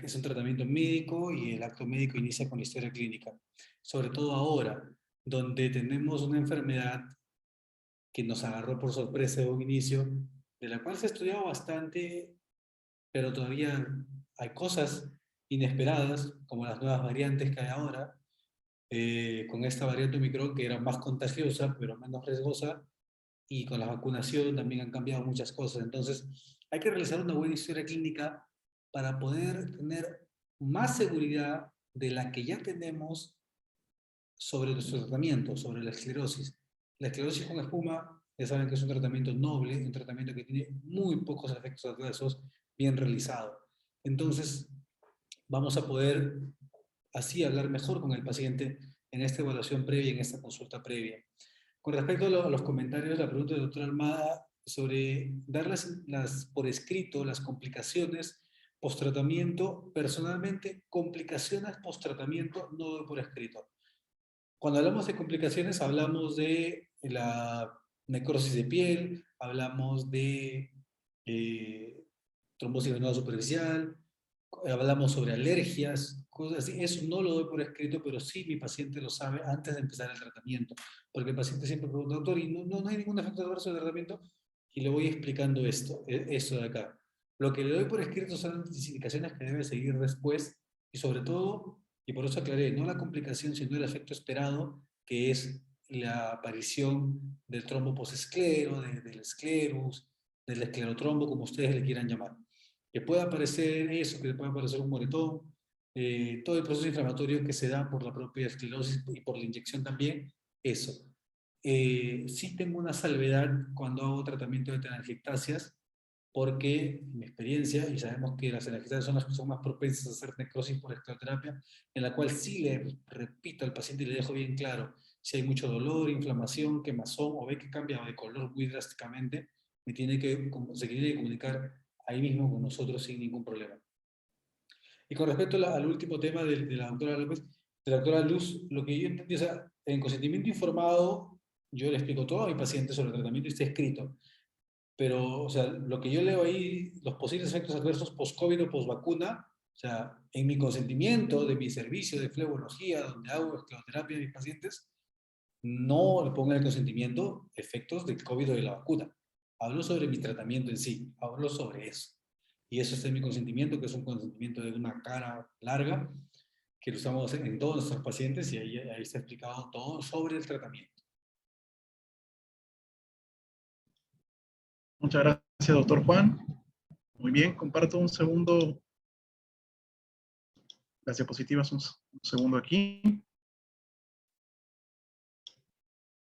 Es un tratamiento médico y el acto médico inicia con la historia clínica. Sobre todo ahora, donde tenemos una enfermedad que nos agarró por sorpresa de un inicio, de la cual se ha estudiado bastante, pero todavía hay cosas inesperadas, como las nuevas variantes que hay ahora, con esta variante Omicron que era más contagiosa, pero menos riesgosa, y con la vacunación también han cambiado muchas cosas. Entonces, hay que realizar una buena historia clínica para poder tener más seguridad de la que ya tenemos sobre nuestro tratamiento, sobre la esclerosis. La esclerosis con espuma, ya saben que es un tratamiento noble, un tratamiento que tiene muy pocos efectos adversos, bien realizado. Entonces, vamos a poder así hablar mejor con el paciente en esta evaluación previa, en esta consulta previa. Con respecto a los comentarios, la pregunta del doctor Almada sobre dar por escrito las complicaciones post-tratamiento, personalmente, complicaciones post-tratamiento no doy por escrito. Cuando hablamos de complicaciones, hablamos de la necrosis de piel, hablamos de trombosis venosa superficial, hablamos sobre alergias, cosas así. Eso no lo doy por escrito, pero sí mi paciente lo sabe antes de empezar el tratamiento. Porque el paciente siempre pregunta: doctor, ¿y no hay ningún efecto adverso del tratamiento? Y le voy explicando esto de acá. Lo que le doy por escrito son las indicaciones que debe seguir después y sobre todo, y por eso aclaré, no la complicación, sino el efecto esperado, que es la aparición del trombo posesclero, del esclerus, del esclerotrombo, como ustedes le quieran llamar. Que pueda aparecer eso, que pueda aparecer un moretón, todo el proceso inflamatorio que se da por la propia esclerosis y por la inyección también, eso. Sí tengo una salvedad cuando hago tratamiento de telangiectasias, porque en mi experiencia, y sabemos que las telangiectasias son las que son más propensas a hacer necrosis por escleroterapia, en la cual sí le repito al paciente y le dejo bien claro, si hay mucho dolor, inflamación, quemazón, o ve que cambia de color muy drásticamente, se tiene que comunicar ahí mismo con nosotros sin ningún problema. Y con respecto al último tema de la doctora López, de la doctora Luz, lo que yo entendí, o sea, en consentimiento informado, yo le explico todo a mi paciente sobre el tratamiento y está escrito. Pero, o sea, lo que yo leo ahí, los posibles efectos adversos post-COVID o post-vacuna, o sea, en mi consentimiento de mi servicio de flebología, donde hago escleroterapia a mis pacientes, no le pongo en el consentimiento efectos del COVID o de la vacuna. Hablo sobre mi tratamiento en sí, hablo sobre eso. Y eso está en mi consentimiento, que es un consentimiento de una cara larga, que lo usamos en todos nuestros pacientes y ahí está explicado todo sobre el tratamiento. Muchas gracias, doctor Juan. Muy bien, comparto un segundo las diapositivas, un segundo aquí.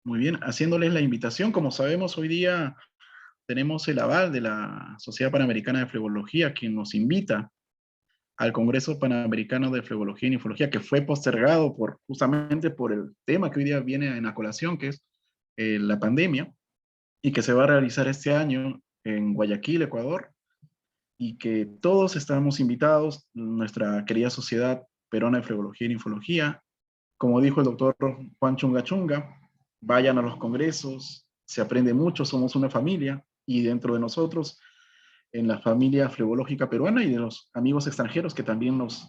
Muy bien, haciéndoles la invitación, como sabemos, hoy día tenemos el aval de la Sociedad Panamericana de Flebología, quien nos invita al Congreso Panamericano de Flebología y Ninfología, que fue postergado justamente por el tema que hoy día viene en la colación, que es la pandemia, y que se va a realizar este año en Guayaquil, Ecuador, y que todos estamos invitados, nuestra querida Sociedad Peruana de Flebología y Ninfología, como dijo el doctor Juan Chunga Chunga, vayan a los congresos, se aprende mucho, somos una familia, y dentro de nosotros, en la familia flebológica peruana y de los amigos extranjeros que también nos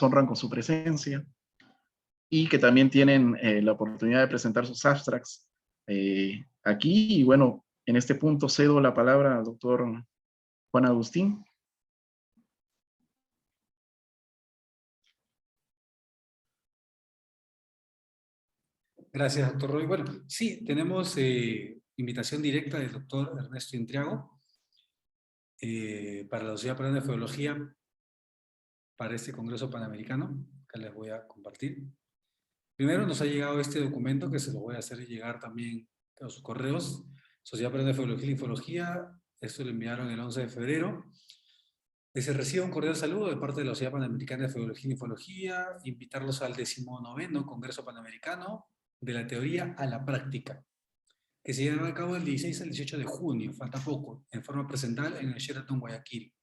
honran con su presencia, y que también tienen la oportunidad de presentar sus abstracts aquí, y bueno, en este punto cedo la palabra al doctor Juan Agustín. Gracias, doctor Roy. Bueno, sí, tenemos invitación directa del doctor Ernesto Intriago para la Sociedad Peruana de Flebología para este Congreso Panamericano, que les voy a compartir. Primero nos ha llegado este documento que se lo voy a hacer llegar también a sus correos. Sociedad Peruana de Flebología y Linfología, esto lo enviaron el 11 de febrero. Se recibe un cordial saludo de parte de la Sociedad Panamericana de Flebología y Linfología, invitarlos al 19º Congreso Panamericano de la Teoría a la Práctica, que se llevará a cabo del 16 al 18 de junio, falta poco, en forma presencial en el Sheraton Guayaquil.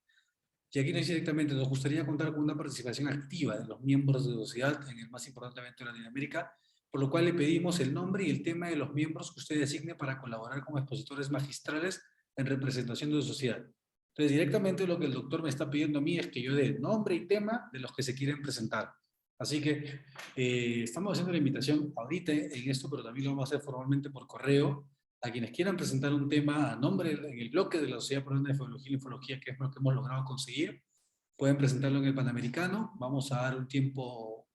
Y aquí nos dice directamente, nos gustaría contar con una participación activa de los miembros de la sociedad en el más importante evento de Latinoamérica, por lo cual le pedimos el nombre y el tema de los miembros que usted designe para colaborar como expositores magistrales en representación de su sociedad. Entonces, directamente lo que el doctor me está pidiendo a mí es que yo dé nombre y tema de los que se quieren presentar. Así que estamos haciendo la invitación ahorita en esto, pero también lo vamos a hacer formalmente por correo a quienes quieran presentar un tema a nombre en el bloque de la Sociedad Peruana de Flebología y Linfología, que es lo que hemos logrado conseguir. Pueden presentarlo en el Panamericano. Vamos a dar un tiempo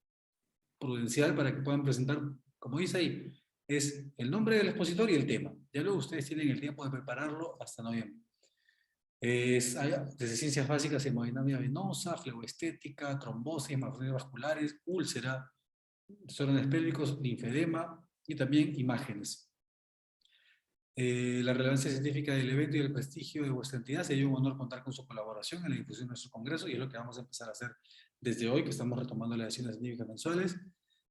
prudencial para que puedan presentar, como dice ahí, es el nombre del expositor y el tema. Ya luego ustedes tienen el tiempo de prepararlo hasta noviembre. Desde ciencias básicas, hemodinamia venosa, fleboestética, trombosis, malformaciones vasculares, úlcera, desórdenes pélvicos, linfedema y también imágenes. La relevancia científica del evento y el prestigio de vuestra entidad, sería un honor contar con su colaboración en la difusión de nuestro congreso, y es lo que vamos a empezar a hacer desde hoy, que estamos retomando las acciones científicas mensuales.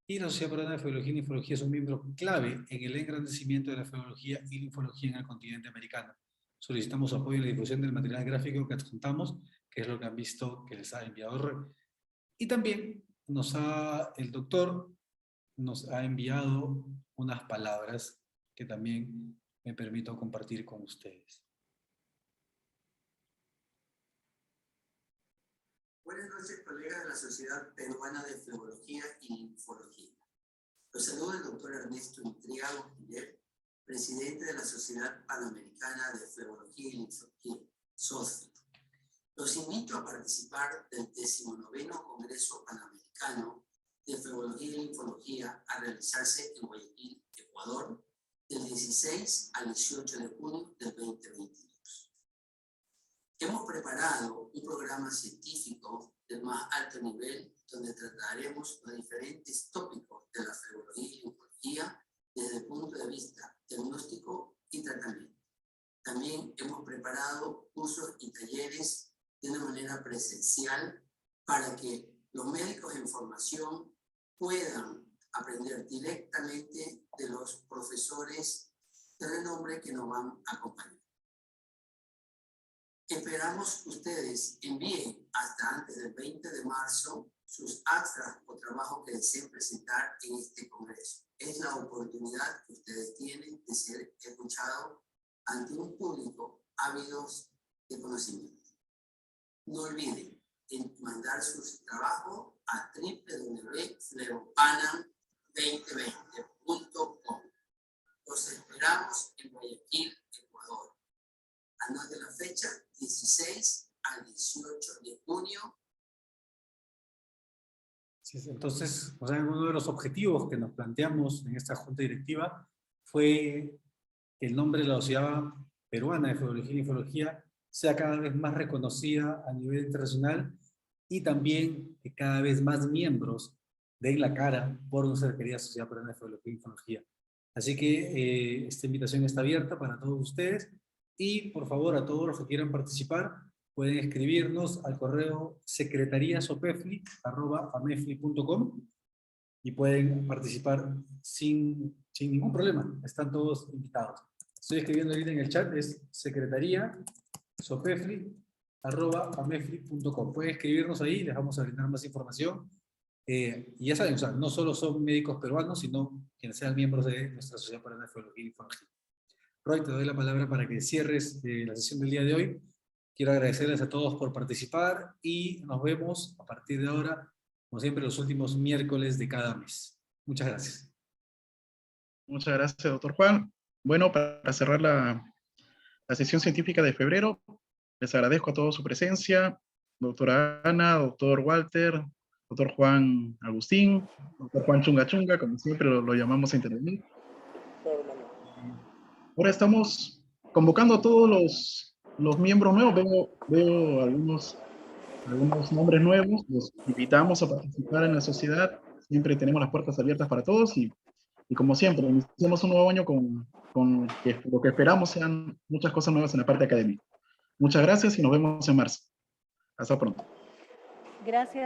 Y la Sociedad Peruana de Flebología y Linfología es un miembro clave en el engrandecimiento de la flebología y linfología en el continente americano. Solicitamos su apoyo en la difusión del material gráfico que adjuntamos, que es lo que han visto que les ha enviado. Y también el doctor nos ha enviado unas palabras que también me permito compartir con ustedes. Buenas noches, colegas de la Sociedad Peruana de Flebología y Linfología. Los saluda el doctor Ernesto Intriago Guillermo, presidente de la Sociedad Panamericana de Flebología y Linfología, SOFI. Los invito a participar del 19º Congreso Panamericano de Flebología y Linfología a realizarse en Guayaquil, Ecuador, del 16 al 18 de junio del 2022. Hemos preparado un programa científico del más alto nivel donde trataremos los diferentes tópicos de la Flebología y Linfología desde el punto de vista diagnóstico y tratamiento. También hemos preparado cursos y talleres de una manera presencial para que los médicos en formación puedan aprender directamente de los profesores de renombre que nos van a acompañar. Esperamos que ustedes envíen hasta antes del 20 de marzo sus actas o trabajos que deseen presentar en este congreso. Es la oportunidad que ustedes tienen de ser escuchados ante un público ávidos de conocimiento. No olviden mandar sus trabajos a www.flebopanam2020.com. Los esperamos en Guayaquil, Ecuador. Anote la fecha, 16 al 18 de junio. Sí, entonces, o sea, uno de los objetivos que nos planteamos en esta junta directiva fue que el nombre de la Sociedad Peruana de Flebología y Linfología sea cada vez más reconocida a nivel internacional y también que cada vez más miembros den la cara por nuestra querida Sociedad Peruana de Flebología y Linfología. Así que esta invitación está abierta para todos ustedes y por favor a todos los que quieran participar pueden escribirnos al correo secretariasopefli@amefli.com y pueden participar sin ningún problema. Están todos invitados. Estoy escribiendo ahorita en el chat, es secretariasopefli@amefli.com. Pueden escribirnos ahí, les vamos a brindar más información. Y ya saben, o sea, no solo son médicos peruanos, sino quienes sean miembros de nuestra Sociedad Peruana de Flebología y Linfología. Roy, te doy la palabra para que cierres la sesión del día de hoy. Quiero agradecerles a todos por participar y nos vemos a partir de ahora, como siempre, los últimos miércoles de cada mes. Muchas gracias. Muchas gracias, doctor Juan. Bueno, para cerrar la sesión científica de febrero, les agradezco a todos su presencia. Doctora Ana, doctor Walter, doctor Juan Agustín, doctor Juan Chunga Chunga, como siempre lo llamamos a intervenir. Ahora estamos convocando a todos los miembros nuevos. Veo algunos nombres nuevos. Los invitamos a participar en la sociedad. Siempre tenemos las puertas abiertas para todos y como siempre, iniciamos un nuevo año con lo que esperamos sean muchas cosas nuevas en la parte académica. Muchas gracias y nos vemos en marzo. Hasta pronto. Gracias.